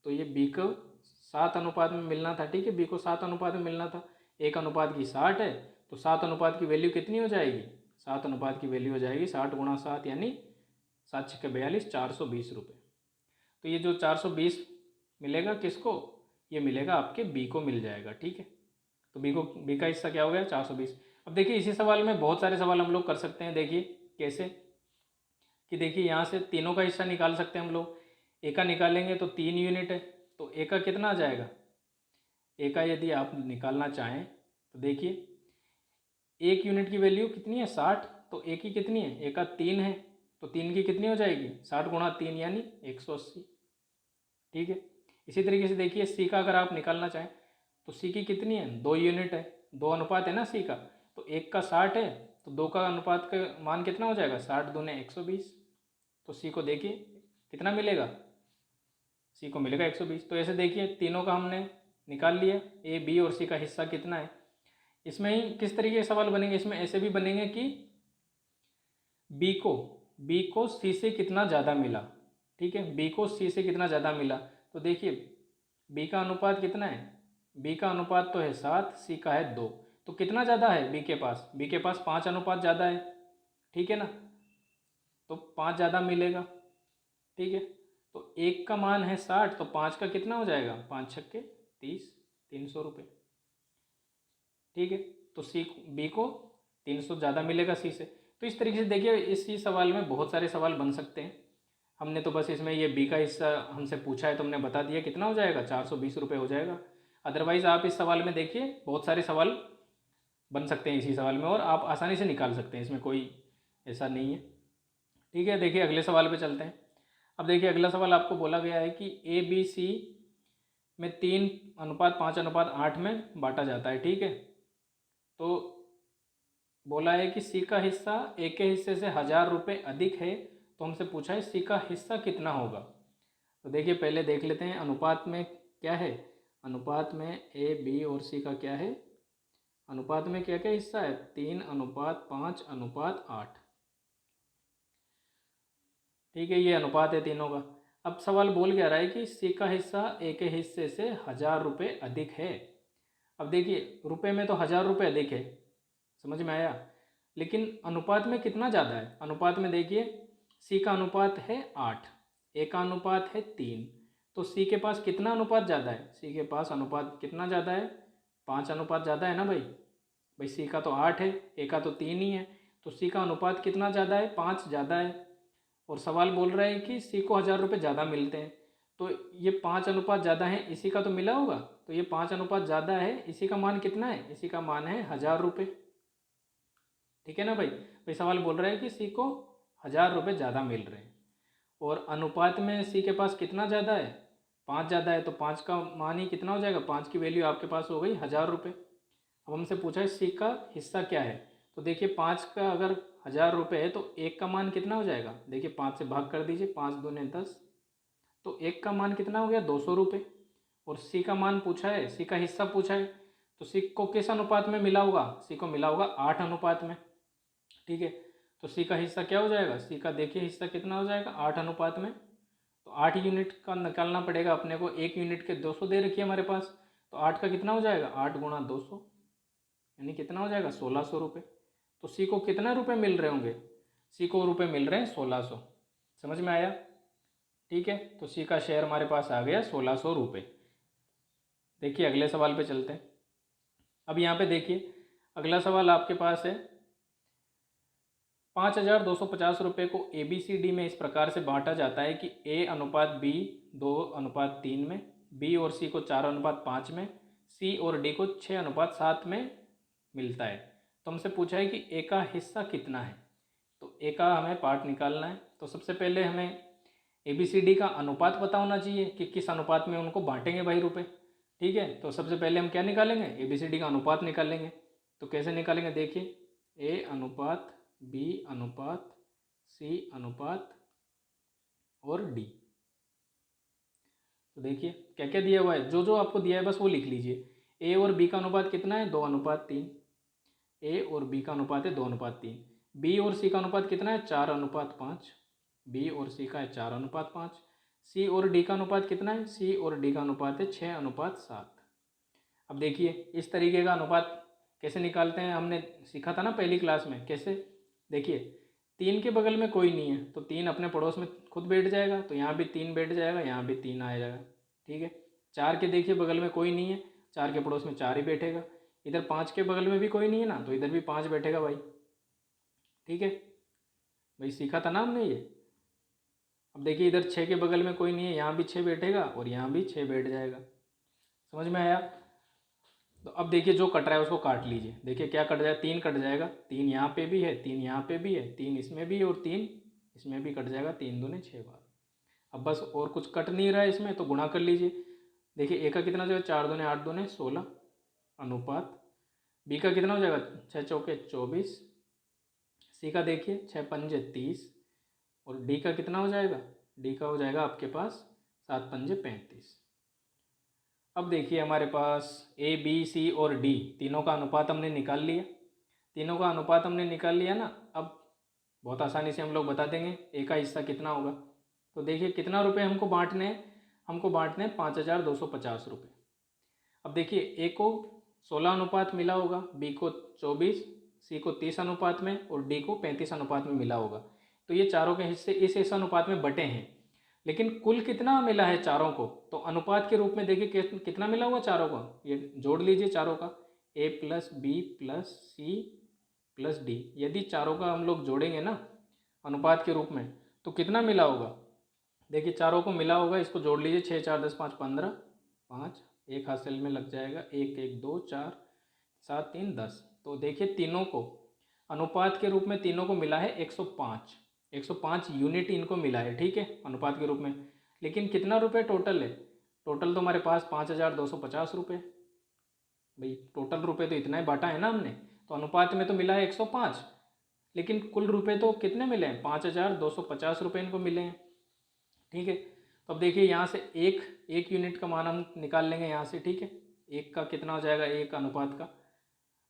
A: तो ये B को 7 अनुपात में मिलना था। ठीक है, B को 7 अनुपात में मिलना था, एक अनुपात की 60 है, तो 7 अनुपात की वैल्यू कितनी हो जाएगी? 7 अनुपात की वैल्यू हो जाएगी 60 गुणा 7, यानी 7 छक्के 42, 420 रुपये। तो ये जो 420 मिलेगा किसको? ये मिलेगा आपके B को मिल जाएगा। ठीक है, तो B का हिस्सा क्या हो गया? 420। अब देखिए इसी सवाल में बहुत सारे सवाल हम लोग कर सकते हैं। देखिए कैसे कि देखिए यहाँ से तीनों का हिस्सा निकाल सकते हैं हम लोग। ए का निकालेंगे तो 3 यूनिट है, तो ए का कितना आ जाएगा? ए का यदि आप निकालना चाहें तो देखिए 1 यूनिट की वैल्यू कितनी है? 60। तो ए की कितनी है? ए का 3 है, तो 3 की कितनी हो जाएगी? 60 गुणा 3 यानी 180। ठीक है, इसी तरीके से देखिए सी का अगर आप निकालना चाहें तो सी की कितनी है? 2 यूनिट है, 2 अनुपात है ना सी का, तो एक का 60 है, तो 2 का अनुपात का मान कितना हो जाएगा? 60 दूने 120। तो सी को देखिए कितना मिलेगा? सी को मिलेगा 120। तो ऐसे देखिए तीनों का हमने निकाल लिया, ए बी और सी का हिस्सा कितना है। इसमें ही किस तरीके के सवाल बनेंगे? इसमें ऐसे भी बनेंगे कि बी को सी से कितना ज़्यादा मिला। ठीक है, बी को सी से कितना ज़्यादा मिला। तो देखिए बी का अनुपात कितना है? बी का अनुपात तो है 7, सी का है 2। तो कितना ज़्यादा है बी के पास? बी के पास 5 अनुपात ज़्यादा है। ठीक है ना, तो 5 ज़्यादा मिलेगा। ठीक है, तो एक का मान है 60, तो 5 का कितना हो जाएगा? 5 छक्के 30, 300 रुपये। ठीक है, तो बी को 300 ज़्यादा मिलेगा सी से। तो इस तरीके से देखिए इसी सवाल में बहुत सारे सवाल बन सकते हैं। हमने तो बस इसमें ये बी का हिस्सा हमसे पूछा है तो हमने बता दिया कितना हो जाएगा, 420 रुपये हो जाएगा। अदरवाइज़ आप इस सवाल में देखिए बहुत सारे सवाल बन सकते हैं इसी सवाल में, और आप आसानी से निकाल सकते हैं, इसमें कोई ऐसा नहीं है। ठीक है, देखिए अगले सवाल पे चलते हैं। अब देखिए अगला सवाल आपको बोला गया है कि ए बी सी में 3 अनुपात 5 अनुपात 8 में बांटा जाता है। ठीक है, तो बोला है कि सी का हिस्सा ए के हिस्से से 1000 रुपये अधिक है, तो हमसे पूछा है सी का हिस्सा कितना होगा। तो देखिए पहले देख लेते हैं अनुपात में क्या है। अनुपात में ए बी और सी का क्या है? अनुपात में क्या क्या हिस्सा है? 3 अनुपात 5 अनुपात 8। ठीक है, ये अनुपात है तीनों का। अब सवाल बोल क्या रहा है कि सी का हिस्सा ए के हिस्से से 1000 रुपये अधिक है। अब देखिए रुपए में तो 1000 रुपये अधिक है, समझ में आया, लेकिन अनुपात में कितना ज़्यादा है। अनुपात में देखिए सी का अनुपात है 8, ए का अनुपात है 3, तो सी के पास कितना अनुपात ज़्यादा है। सी के पास अनुपात कितना ज़्यादा है, 5 अनुपात ज़्यादा है ना भाई। भाई सी का तो 8 है, ए का तो 3 ही है, तो सी का अनुपात कितना ज़्यादा है, 5 ज़्यादा है। और सवाल बोल रहा है कि सी को 1000 रुपये ज़्यादा मिलते हैं, तो ये 5 अनुपात ज़्यादा है, इसी का तो मिला होगा, तो ये 5 अनुपात ज़्यादा है, इसी का मान कितना है, इसी का मान है 1000 रुपये। ठीक है ना भाई। भाई सवाल बोल रहा है कि सी को 1000 रुपये ज़्यादा मिल रहे हैं और अनुपात में सी के पास कितना ज़्यादा है, 5 ज़्यादा है, तो 5 का मान ही कितना हो जाएगा, 5 की वैल्यू आपके पास हो गई 1000 रुपये। अब हमसे पूछा है सी का हिस्सा क्या है, तो देखिए 5 का अगर 1000 रुपये है तो एक का मान कितना हो जाएगा, देखिए 5 से भाग कर दीजिए, 5 दूने 10, तो एक का मान कितना हो गया 200 रुपये। और सी का मान पूछा है, सी का हिस्सा पूछा है, तो सी को किस अनुपात में मिला होगा, सी को मिला होगा 8 अनुपात में। ठीक है, तो सी का हिस्सा क्या हो जाएगा, सी का देखिए हिस्सा कितना हो जाएगा 8 अनुपात में, तो 8 यूनिट का निकालना पड़ेगा अपने को, 1 यूनिट के 200 दे रखी है हमारे पास, तो 8 का कितना हो जाएगा, 8 गुणा 200 यानी कितना हो जाएगा 1600 रुपये। तो सी को कितने रुपए मिल रहे होंगे, सी को रुपए मिल रहे हैं 1600। समझ में आया। ठीक है, तो सी का शेयर हमारे पास आ गया 1600 रुपये। देखिए अगले सवाल पे चलते हैं। अब यहाँ पे देखिए अगला सवाल आपके पास है, 5250 रुपये को ए बी सी डी में इस प्रकार से बांटा जाता है कि ए अनुपात बी 2:3 में, बी और सी को 4:5 में, सी और डी को 6:7 में मिलता है। तो हमसे पूछा है कि ए का हिस्सा कितना है, तो ए का हमें पार्ट निकालना है। तो सबसे पहले हमें ए बी सी डी का अनुपात पता होना चाहिए कि किस अनुपात में उनको बांटेंगे भाई रुपए। ठीक है, तो सबसे पहले हम क्या निकालेंगे, ए बी सी डी का अनुपात निकालेंगे। तो कैसे निकालेंगे, देखिए ए अनुपात बी अनुपात सी अनुपात और डी। तो देखिए क्या क्या दिया हुआ है, जो जो आपको दिया है बस वो लिख लीजिए। ए और बी का अनुपात कितना है, 2:3। ए और बी का अनुपात है 2:3। बी और सी का अनुपात कितना है, 4:5। बी और सी का है 4:5। सी और डी का अनुपात कितना है, सी और डी का अनुपात है 6:7। अब देखिए इस तरीके का अनुपात कैसे निकालते हैं, हमने सीखा था ना पहली क्लास में। कैसे, देखिए 3 के बगल में कोई नहीं है तो 3 अपने पड़ोस में खुद बैठ जाएगा, तो यहाँ भी 3 बैठ जाएगा, यहाँ भी 3 आ जाएगा। ठीक है, 4 के देखिए बगल में कोई नहीं है, 4 के पड़ोस में 4 ही बैठेगा। इधर 5 के बगल में भी कोई नहीं है ना, तो इधर भी 5 बैठेगा भाई। ठीक है भाई, सीखा था ना हमने ये। अब देखिए इधर 6 के बगल में कोई नहीं है, यहाँ भी 6 बैठेगा और यहाँ भी 6 बैठ जाएगा। समझ में आया। तो अब देखिए जो कट रहा है उसको काट लीजिए। देखिए क्या कट जाएगा, 3 कट जाएगा, 3 यहाँ पे भी है, 3 यहाँ पे भी है, 3 इसमें भी है और 3 इसमें भी कट जाएगा, 3 दूने 6 बार। अब बस और कुछ कट नहीं रहा है इसमें, तो गुणा कर लीजिए। देखिए ए का कितना जो है, 4 दूने 8 दूने 16 अनुपात बी का कितना हो जाएगा, 6 चौके 24। सी का देखिए 6 पंजे 30 और डी का कितना हो जाएगा, डी का हो जाएगा आपके पास 7 पंजे 35। अब देखिए हमारे पास ए बी सी और डी तीनों का अनुपात हमने निकाल लिया। तीनों का अनुपात हमने निकाल लिया ना, अब बहुत आसानी से हम लोग बता देंगे ए का हिस्सा कितना होगा। तो देखिए कितना रुपए हमको बांटने हैं, हमको बांटने हैं 5250 रुपये। अब देखिए ए को 16 अनुपात मिला होगा, बी को 24, सी को 30 अनुपात में और डी को 35 अनुपात में मिला होगा। तो ये चारों के हिस्से इस अनुपात में बटे हैं, लेकिन कुल कितना मिला है चारों को, तो अनुपात के रूप में देखिए कितना मिला हुआ चारों को, ये जोड़ लीजिए चारों का, A plus B plus C plus D. यदि चारों का हम लोग जोड़ेंगे ना अनुपात के रूप में तो कितना मिला होगा, देखिए चारों को मिला होगा, इसको जोड़ लीजिए, 6 4 10 5 15, 5 एक हाथ सेल में लग जाएगा, 1 1 2 4 7 3 10। तो देखिए तीनों को अनुपात के रूप में तीनों को मिला है 105, 105 यूनिट इनको मिला है। ठीक है, अनुपात के रूप में। लेकिन कितना रुपए टोटल है, टोटल तो हमारे पास 5250 रुपये। भाई टोटल रुपए तो इतना ही बांटा है ना हमने, तो अनुपात में तो मिला है 105, लेकिन कुल रुपए तो कितने मिले हैं, 5250 रुपये इनको मिले हैं। ठीक है, तो अब देखिए यहाँ से एक यूनिट का मान हम निकाल लेंगे यहाँ से। ठीक है, एक का कितना हो जाएगा, एक अनुपात का,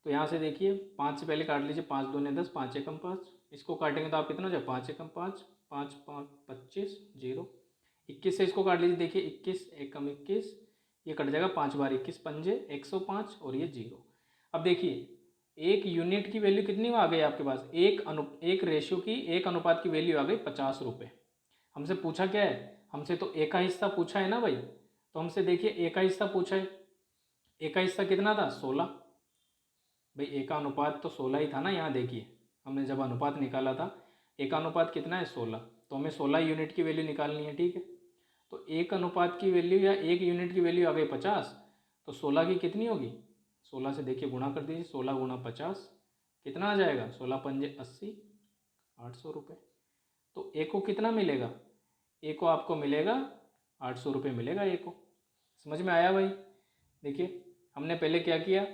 A: तो यहाँ से देखिए 5 से पहले काट लीजिए, 5 दूने 10, 5 एकम 5, इसको काटेंगे तो आप कितना हो जाए, 5 एकम 5, 5 5 25 0, 21 से इसको काट लीजिए, देखिए 21 एकम 21, ये कट जाएगा 5 बार 21 पंजे 105 और ये 0। अब देखिए एक यूनिट की वैल्यू कितनी आ गई आपके पास, एक रेशियो की, एक अनुपात की वैल्यू आ गई 50 रुपये। हमसे पूछा क्या है, हमसे तो एक का हिस्सा पूछा है ना भाई, तो हमसे देखिए एक का हिस्सा पूछा है, एक का हिस्सा कितना था 16। भाई एक का अनुपात तो 16 ही था ना, यहाँ देखिए हमने जब अनुपात निकाला था एक का अनुपात कितना है 16, तो हमें 16 यूनिट की वैल्यू निकालनी है, ठीक है। तो एक अनुपात की वैल्यू या एक यूनिट की वैल्यू आ गई 50, तो 16 की कितनी होगी, 16 से देखिए गुणा कर दीजिए, 16 गुणा 50 कितना आ जाएगा, 16 पंजे 80, 800 रुपये। तो ए को कितना मिलेगा, ए को आपको मिलेगा 800 रुपये मिलेगा ए को। समझ में आया भाई। देखिए हमने पहले क्या किया,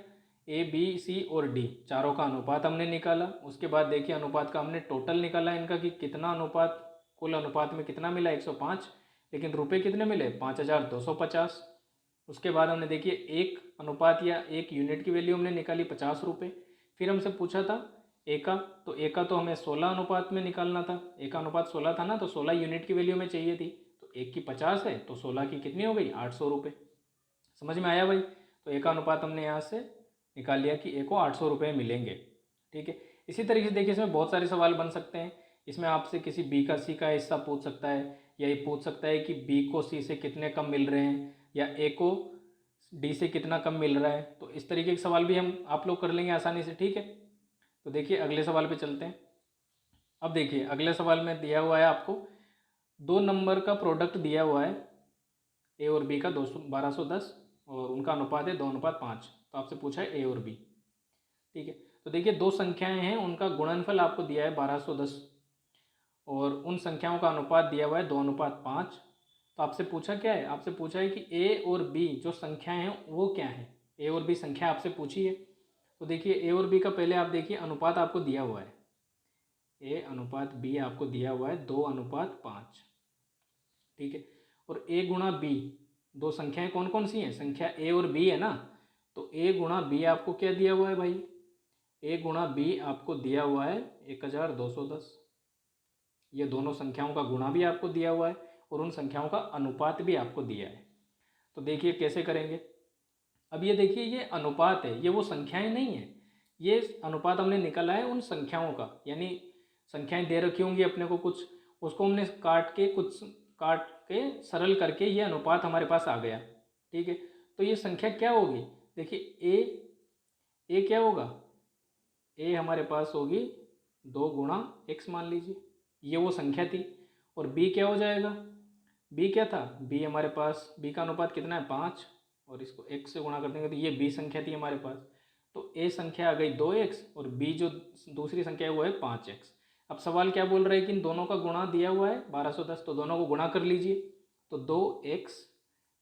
A: ए बी सी और डी चारों का अनुपात हमने निकाला, उसके बाद देखिए अनुपात का हमने टोटल निकाला इनका कि कितना अनुपात, कुल अनुपात में कितना मिला 105, लेकिन रुपए कितने मिले 5250। उसके बाद हमने देखिए एक अनुपात या एक यूनिट की वैल्यू हमने निकाली 50 रुपये। फिर हमसे पूछा था एक का, तो एक का तो हमें 16 अनुपात में निकालना था, एक का अनुपात 16 था ना, तो 16 यूनिट की वैल्यू में चाहिए थी, तो एक की 50 है तो 16 की कितनी हो गई 800 रुपये। समझ में आया भाई। तो एक का अनुपात हमने यहाँ से निकाल लिया कि ए को 800 रुपये मिलेंगे, ठीक है। इसी तरीके से देखिए इसमें बहुत सारे सवाल बन सकते हैं। इसमें आपसे किसी बी का सी का हिस्सा पूछ सकता है, या ये पूछ सकता है कि बी को सी से कितने कम मिल रहे हैं, या ए को डी से कितना कम मिल रहा है। तो इस तरीके के सवाल भी हम आप लोग कर लेंगे आसानी से, ठीक है। तो देखिए अगले सवाल पे चलते हैं। अब देखिए अगले सवाल में दिया हुआ है आपको 2 नंबर का प्रोडक्ट दिया हुआ है, ए और बी का 1210 और उनका अनुपात है 2:5। तो आपसे पूछा है ए और बी, ठीक है। तो देखिए दो संख्याएं हैं, उनका गुणनफल आपको दिया है 1210 और उन संख्याओं का अनुपात दिया हुआ है 2:5। तो आपसे पूछा क्या है, आपसे पूछा है कि ए और बी जो संख्याएं हैं वो क्या है, ए और बी संख्या आपसे पूछी है। तो देखिए ए और बी का पहले आप देखिए अनुपात आपको दिया हुआ है, ए अनुपात बी आपको दिया हुआ है 2:5, ठीक है। और ए गुणा बी, दो संख्याएं कौन कौन सी हैं, संख्या ए और बी है ना, तो ए गुणा बी आपको क्या दिया हुआ है भाई, ए गुणा बी आपको दिया हुआ है 1210। ये दोनों संख्याओं का गुणा भी आपको दिया हुआ है और उन संख्याओं का अनुपात भी आपको दिया है। तो देखिए कैसे करेंगे। अब ये देखिए ये अनुपात है, ये वो संख्याएं नहीं है, ये अनुपात हमने निकाला है उन संख्याओं का, यानी संख्याएं दे रखी होंगी अपने को कुछ, उसको हमने काट के सरल करके ये अनुपात हमारे पास आ गया, ठीक है। तो ये संख्या क्या होगी, देखिए ए क्या होगा, ए हमारे पास होगी 2 गुणा x मान लीजिए, ये वो संख्या थी। और b क्या हो जाएगा, b क्या था, b हमारे पास, b का अनुपात कितना है 5 और इसको x से गुणा कर देंगे तो ये b संख्या थी हमारे पास। तो a संख्या आ गई 2x और b जो दूसरी संख्या है वो है 5x। अब सवाल क्या बोल रहा है कि इन दोनों का गुणा दिया हुआ है 1210, तो दोनों को गुणा कर लीजिए। तो 2x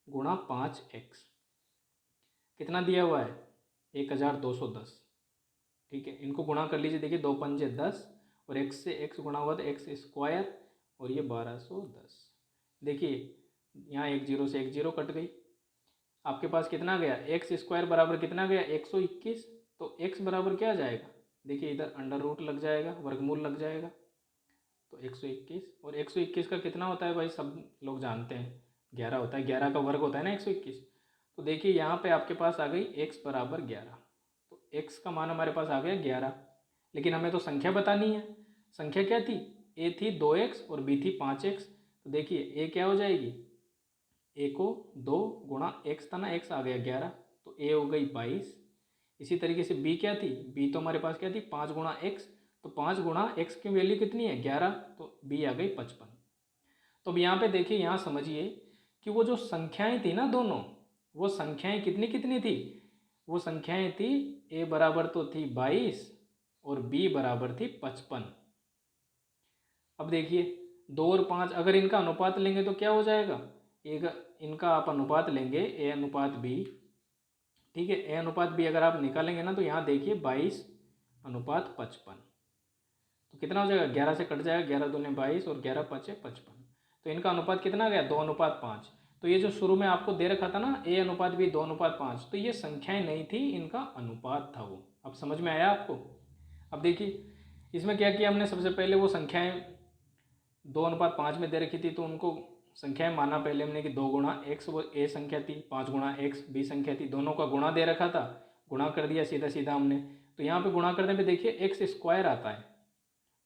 A: गुणा 5x कितना दिया हुआ है 1210, ठीक है। इनको गुणा कर लीजिए, देखिए 2 पंजे 10 और x से x गुणा हुआ तो x स्क्वायर और ये 1210। देखिए यहाँ एक जीरो से एक जीरो कट गई, आपके पास कितना गया एक्स स्क्वायर बराबर कितना गया 121। तो x बराबर क्या आ जाएगा, देखिए इधर अंडर रूट लग जाएगा, वर्गमूल लग जाएगा, तो 121। और 121 का कितना होता है भाई, सब लोग जानते हैं 11 होता है, 11 का वर्ग होता है ना 121। तो देखिए यहाँ पे आपके पास आ गई x बराबर 11, तो x का मान हमारे पास आ गया 11। लेकिन हमें तो संख्या बतानी है, संख्या क्या थी, a थी 2x और b थी 5x। तो देखिए a क्या हो जाएगी, a को 2 गुणा x था ना, x आ गया 11, तो a हो गई 22। इसी तरीके से b क्या थी, b तो हमारे पास क्या थी 5 गुणा x, तो 5 गुणा x की वैल्यू कितनी है 11, तो b आ गई 55। तो अब यहाँ पे देखिए, यहाँ समझिए कि वो जो संख्याएं थी ना दोनों, वो संख्याएं कितनी कितनी थी, वो संख्याएं थी a बराबर तो थी 22 और b बराबर थी 55। अब देखिए 2 और 5 अगर इनका अनुपात लेंगे तो क्या हो जाएगा, एक इनका आप अनुपात लेंगे a अनुपात b, ठीक है। a अनुपात b अगर आप निकालेंगे ना तो यहाँ देखिए 22 अनुपात 55, तो कितना हो जाएगा 11 से कट जाएगा, 11 दूने 22 और 11 5 55। तो इनका अनुपात कितना आ गया 2:5। तो ये जो शुरू में आपको दे रखा था ना a अनुपात b 2:5, तो ये संख्याएं नहीं थी, इनका अनुपात था वो। अब समझ में आया आपको। अब देखिए इसमें क्या किया हमने, सबसे पहले वो संख्याएं 2:5 में दे रखी थी तो उनको संख्याएं माना पहले हमने कि 2 गुणा एक्स, वो ए संख्या थी, 5 गुणा एक्स बी संख्या थी, दोनों का गुणा दे रखा था, गुणा कर दिया सीधा सीधा हमने। तो यहाँ पे गुणा करने पे देखिए एक्स स्क्वायर आता है,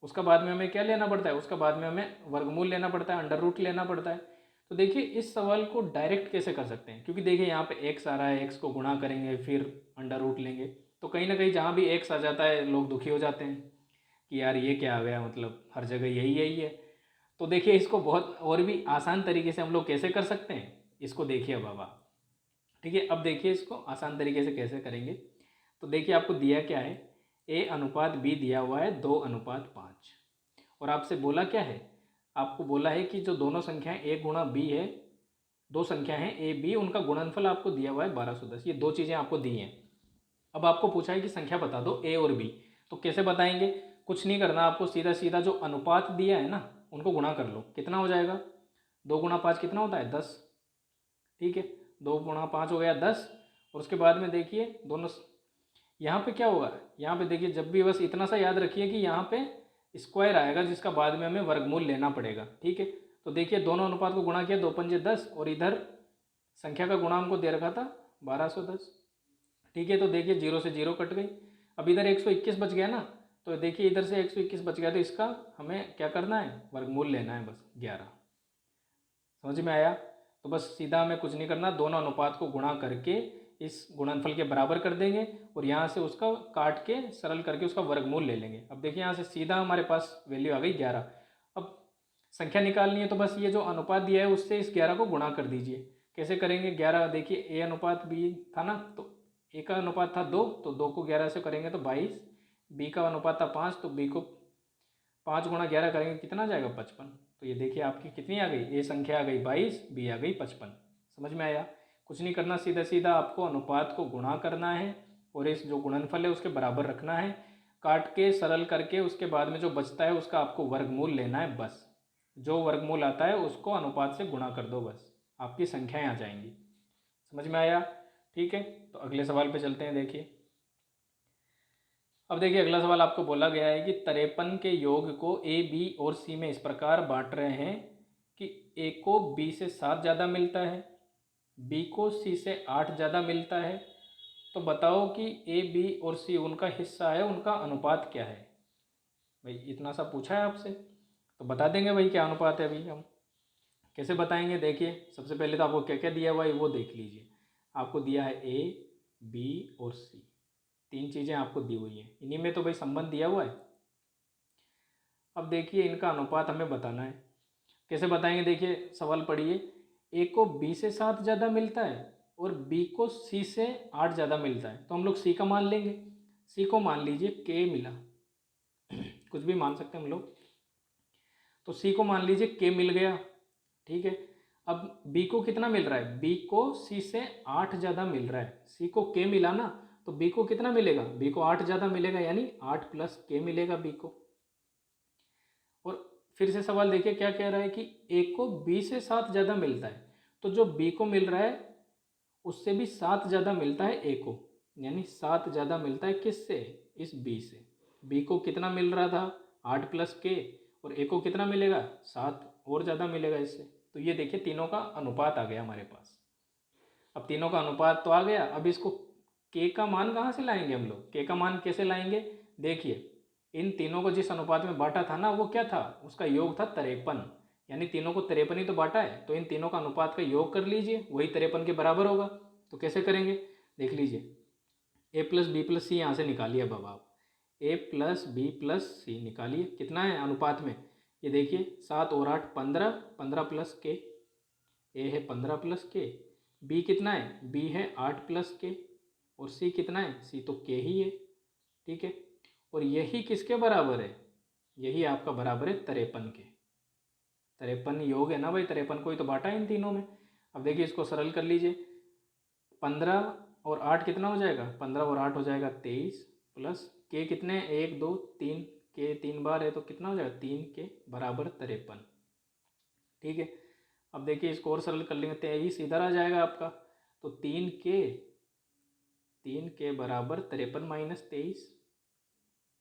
A: उसका बाद में हमें क्या लेना पड़ता है, उसका बाद में हमें वर्गमूल लेना पड़ता है, अंडर रूट लेना पड़ता है। तो देखिए इस सवाल को डायरेक्ट कैसे कर सकते हैं, क्योंकि देखिए यहाँ पे एक्स आ रहा है, एक्स को गुणा करेंगे फिर अंडर रूट लेंगे, तो कहीं ना कहीं जहाँ भी एक्स आ जाता है लोग दुखी हो जाते हैं कि यार ये क्या आ गया, मतलब हर जगह यही यही है। तो देखिए इसको बहुत और भी आसान तरीके से हम लोग कैसे कर सकते हैं, इसको देखिए अब आप। ठीक है, अब देखिए इसको आसान तरीके से कैसे करेंगे। तो देखिए आपको दिया क्या है, ए अनुपात बी दिया हुआ है 2:5, और आपसे बोला क्या है, आपको बोला है कि जो दोनों संख्याएं ए गुणा बी है, दो संख्या हैं ए बी, उनका गुणनफल आपको दिया हुआ है 1210। ये दो चीज़ें आपको दी हैं। अब आपको पूछा है कि संख्या बता दो ए और बी, तो कैसे बताएंगे, कुछ नहीं करना आपको, सीधा सीधा जो अनुपात दिया है ना उनको गुणा कर लो। कितना हो जाएगा, 2 × 5 कितना होता है 10। ठीक है, 2 × 5 हो गया 10। और उसके बाद में देखिए दोनों, यहाँ पे क्या होगा, यहाँ पे देखिए जब भी बस इतना सा याद रखिए कि यहाँ पे स्क्वायर आएगा जिसका बाद में हमें वर्गमूल लेना पड़ेगा। ठीक है, तो देखिए दोनों अनुपात को गुणा किया, 2×5 = 10, और इधर संख्या का गुणा हमको दे रखा था 1210। ठीक है, तो देखिए 0 से 0 कट गई। अब इधर 121 बच गया ना, तो देखिए इधर से 121 बच गया, तो इसका हमें क्या करना है, वर्गमूल लेना है बस 11। समझ में आया। तो बस सीधा हमें कुछ नहीं करना, दोनों अनुपात को गुणा करके इस गुणनफल के बराबर कर देंगे, और यहाँ से उसका काट के सरल करके उसका वर्गमूल ले लेंगे। अब देखिए यहाँ से सीधा हमारे पास वैल्यू आ गई 11। अब संख्या निकालनी है, तो बस ये जो अनुपात दिया है उससे इस 11 को गुणा कर दीजिए। कैसे करेंगे, 11 देखिए ए अनुपात बी था ना, तो ए का अनुपात था 2, तो 2 को 11 से करेंगे तो 22। बी का अनुपात था 5, तो बी को 5 × 11 करेंगे कितना आ जाएगा 55। तो ये देखिए आपकी कितनी आ गई, ए संख्या आ गई 22, बी आ गई 55। समझ में आया। कुछ नहीं करना, सीधा सीधा आपको अनुपात को गुणा करना है और इस जो गुणनफल है उसके बराबर रखना है, काट के सरल करके उसके बाद में जो बचता है उसका आपको वर्गमूल लेना है बस। जो वर्गमूल आता है उसको अनुपात से गुणा कर दो, बस आपकी संख्याएं आ जाएंगी। समझ में आया। ठीक है, तो अगले सवाल पे चलते हैं। देखिए अब देखिए अगला सवाल आपको बोला गया है कि 53 के योग को ए बी और सी में इस प्रकार बांट रहे हैं कि ए को बी से 7 ज़्यादा मिलता है, बी को सी से 8 ज़्यादा मिलता है। तो बताओ कि ए बी और सी उनका हिस्सा है, उनका अनुपात क्या है। भाई इतना सा पूछा है आपसे, तो बता देंगे भाई क्या अनुपात है। अभी हम कैसे बताएंगे, देखिए सबसे पहले तो आपको क्या क्या दिया हुआ है वो देख लीजिए। आपको दिया है ए बी और सी, 3 चीज़ें आपको दी हुई हैं, इन्हीं में तो भाई संबंध दिया हुआ है। अब देखिए इनका अनुपात हमें बताना है। कैसे बताएंगे, देखिए सवाल पढ़िए, ए को बी से 7 ज़्यादा मिलता है और बी को सी से 8 ज़्यादा मिलता है, तो हम लोग सी का मान लेंगे। सी को मान लीजिए के मिला, कुछ भी मान सकते हैं हम लोग। तो सी को मान लीजिए के मिल गया। ठीक है, अब बी को कितना मिल रहा है, बी को सी से 8 ज़्यादा मिल रहा है। सी को के मिला ना, तो बी को कितना मिलेगा, बी को 8 ज़्यादा मिलेगा, यानी 8 + के मिलेगा बी को। और फिर से सवाल देखिए क्या कह रहा है कि ए को बी से 7 ज़्यादा मिलता है, तो जो बी को मिल रहा है उससे भी 7 ज़्यादा मिलता है ए को, यानी 7 ज़्यादा मिलता है किससे, इस बी से। बी को कितना मिल रहा था 8 + के, और ए को कितना मिलेगा 7 और ज़्यादा मिलेगा इससे। तो ये देखिए तीनों का अनुपात आ गया हमारे पास। अब तीनों का अनुपात तो आ गया, अब इसको के का मान कहाँ से लाएंगे हम लोग, के का मान कैसे लाएंगे। देखिए इन तीनों को जिस अनुपात में बांटा था ना वो क्या था, उसका योग था 53, यानी तीनों को 53 ही तो बांटा है, तो इन तीनों का अनुपात का योग कर लीजिए, वही 53 के बराबर होगा। तो कैसे करेंगे, देख लीजिए, ए + बी + सी यहाँ से निकालिए। अब आप ए + बी + सी निकालिए, कितना है अनुपात में, ये देखिए 7 और 8 15, 15 + के, ए है 15 + के, बी कितना है, बी है 8 + के, और सी कितना है, सी तो के ही है। ठीक है, और यही किसके बराबर है, यही आपका बराबर है 53 के। 53 योग है ना भाई, 53 को ही तो बांटा है इन तीनों में। अब देखिए इसको सरल कर लीजिए, 15 और 8 कितना हो जाएगा, 15 और 8 हो जाएगा 23, प्लस के कितने 1 2 3, के 3 बार है तो कितना हो जाएगा 3 के बराबर 53। ठीक है, अब देखिए इसको और सरल कर लेंगे, 23 इधर आ जाएगा आपका, तो 3 के बराबर 53 - 23,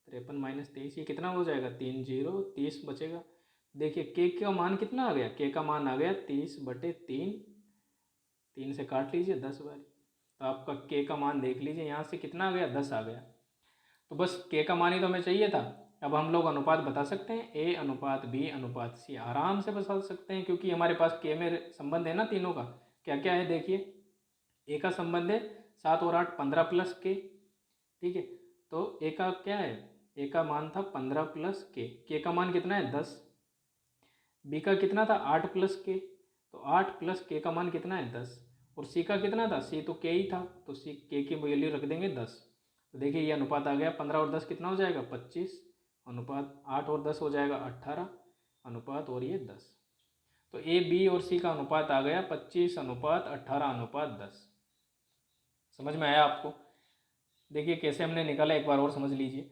A: 53 - 23 ये कितना हो जाएगा 3 0 30 बचेगा। देखिए के का मान कितना आ गया, के का मान आ गया 30/3, 3 से काट लीजिए 10 बारी, तो आपका के का मान देख लीजिए यहाँ से कितना आ गया, 10 आ गया। तो बस के का मान ही तो हमें चाहिए था। अब हम लोग अनुपात बता सकते हैं, ए अनुपात बी अनुपात सी आराम से बता सकते हैं, क्योंकि हमारे पास के में संबंध है ना तीनों का। क्या क्या है देखिए, ए का संबंध है 7 और 8 15 प्लस के, ठीक है। तो ए का क्या है, ए का मान था 15 प्लस के का मान कितना है 10। बी का कितना था 8 प्लस के, तो 8 प्लस के का मान कितना है 10। और सी का कितना था, सी तो के ही था, तो सी के की वैल्यू रख देंगे 10। तो देखिए ये अनुपात आ गया, 15 और 10 कितना हो जाएगा 25, अनुपात 8 और 10 हो जाएगा 18, अनुपात और ये 10। तो ए बी और सी का अनुपात आ गया 25:18:10। समझ में आया आपको? देखिए कैसे हमने निकाला, एक बार और समझ लीजिए।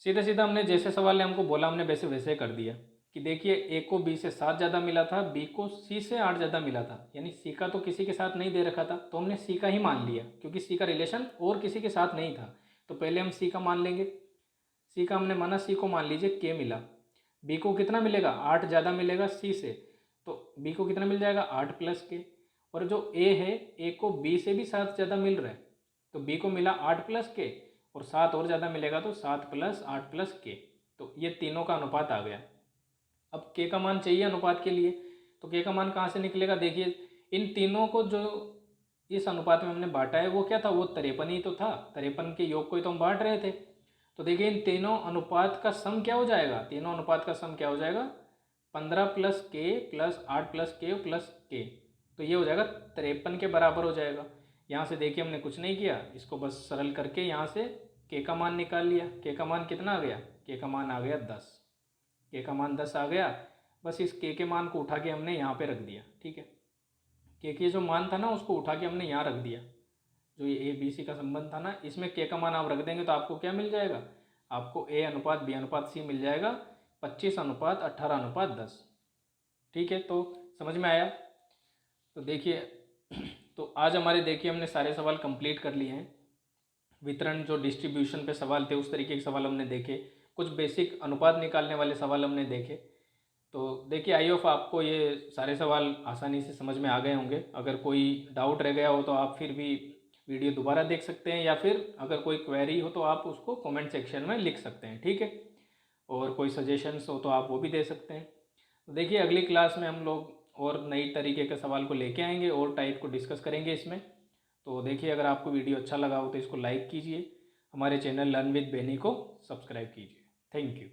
A: सीधा सीधा हमने जैसे सवाल ने हमको बोला हमने वैसे वैसे कर दिया कि देखिए ए को बी से 7 ज़्यादा मिला था, बी को सी से 8 ज़्यादा मिला था, यानी सी का तो किसी के साथ नहीं दे रखा था, तो हमने सी का ही मान लिया क्योंकि सी का रिलेशन और किसी के साथ नहीं था। तो पहले हम सी का मान लेंगे, सी का हमने माना, सी को मान लीजिए के मिला, बी को कितना मिलेगा 8 ज़्यादा मिलेगा सी से, तो बी को कितना मिल जाएगा 8 प्लस के। और जो ए है, ए को बी से भी 7 ज़्यादा मिल रहा है, तो बी को मिला 8 प्लस के, और 7 और ज़्यादा मिलेगा तो 7 प्लस 8 प्लस के, तो ये तीनों का अनुपात आ गया। अब के का मान चाहिए अनुपात के लिए, तो के का मान कहाँ से निकलेगा, देखिए इन तीनों को जो इस अनुपात में हमने बांटा है वो क्या था, वो 53 ही तो था, 53 के योग को ही तो हम बांट रहे थे। तो देखिए इन तीनों अनुपात का सम क्या हो जाएगा, तीनों अनुपात का सम क्या हो जाएगा 15 प्लस के प्लस 8 प्लस के प्लस के, तो ये हो जाएगा 53 के बराबर हो जाएगा। यहाँ से देखिए हमने कुछ नहीं किया, इसको बस सरल करके यहाँ से के का मान निकाल लिया। के का मान कितना आ गया, के का मान आ गया 10, के का मान 10 आ गया। बस इस के मान को उठा के हमने यहाँ पे रख दिया, ठीक है। के जो मान था ना उसको उठा के हमने यहाँ रख दिया, जो ये ए बी सी का संबंध था ना, इसमें के का मान आप रख देंगे तो आपको क्या मिल जाएगा, आपको ए अनुपात बी अनुपात सी मिल जाएगा 25:18:10। ठीक है, तो समझ में आया? तो देखिए तो आज हमारे देखिए हमने सारे सवाल कंप्लीट कर लिए हैं। वितरण जो डिस्ट्रीब्यूशन पे सवाल थे उस तरीके के सवाल हमने देखे, कुछ बेसिक अनुपात निकालने वाले सवाल हमने देखे। तो देखिए आई होप आपको ये सारे सवाल आसानी से समझ में आ गए होंगे। अगर कोई डाउट रह गया हो तो आप फिर भी वीडियो दोबारा देख सकते हैं, या फिर अगर कोई क्वेरी हो तो आप उसको कमेंट सेक्शन में लिख सकते हैं, ठीक है। और कोई सजेशंस हो तो आप वो भी दे सकते हैं। तो देखिए अगली क्लास में हम लोग और नई तरीके के सवाल को लेके आएंगे और टाइप को डिस्कस करेंगे इसमें। तो देखिए अगर आपको वीडियो अच्छा लगा हो तो इसको लाइक कीजिए, हमारे चैनल लर्न विद बेनी को सब्सक्राइब कीजिए। Thank you.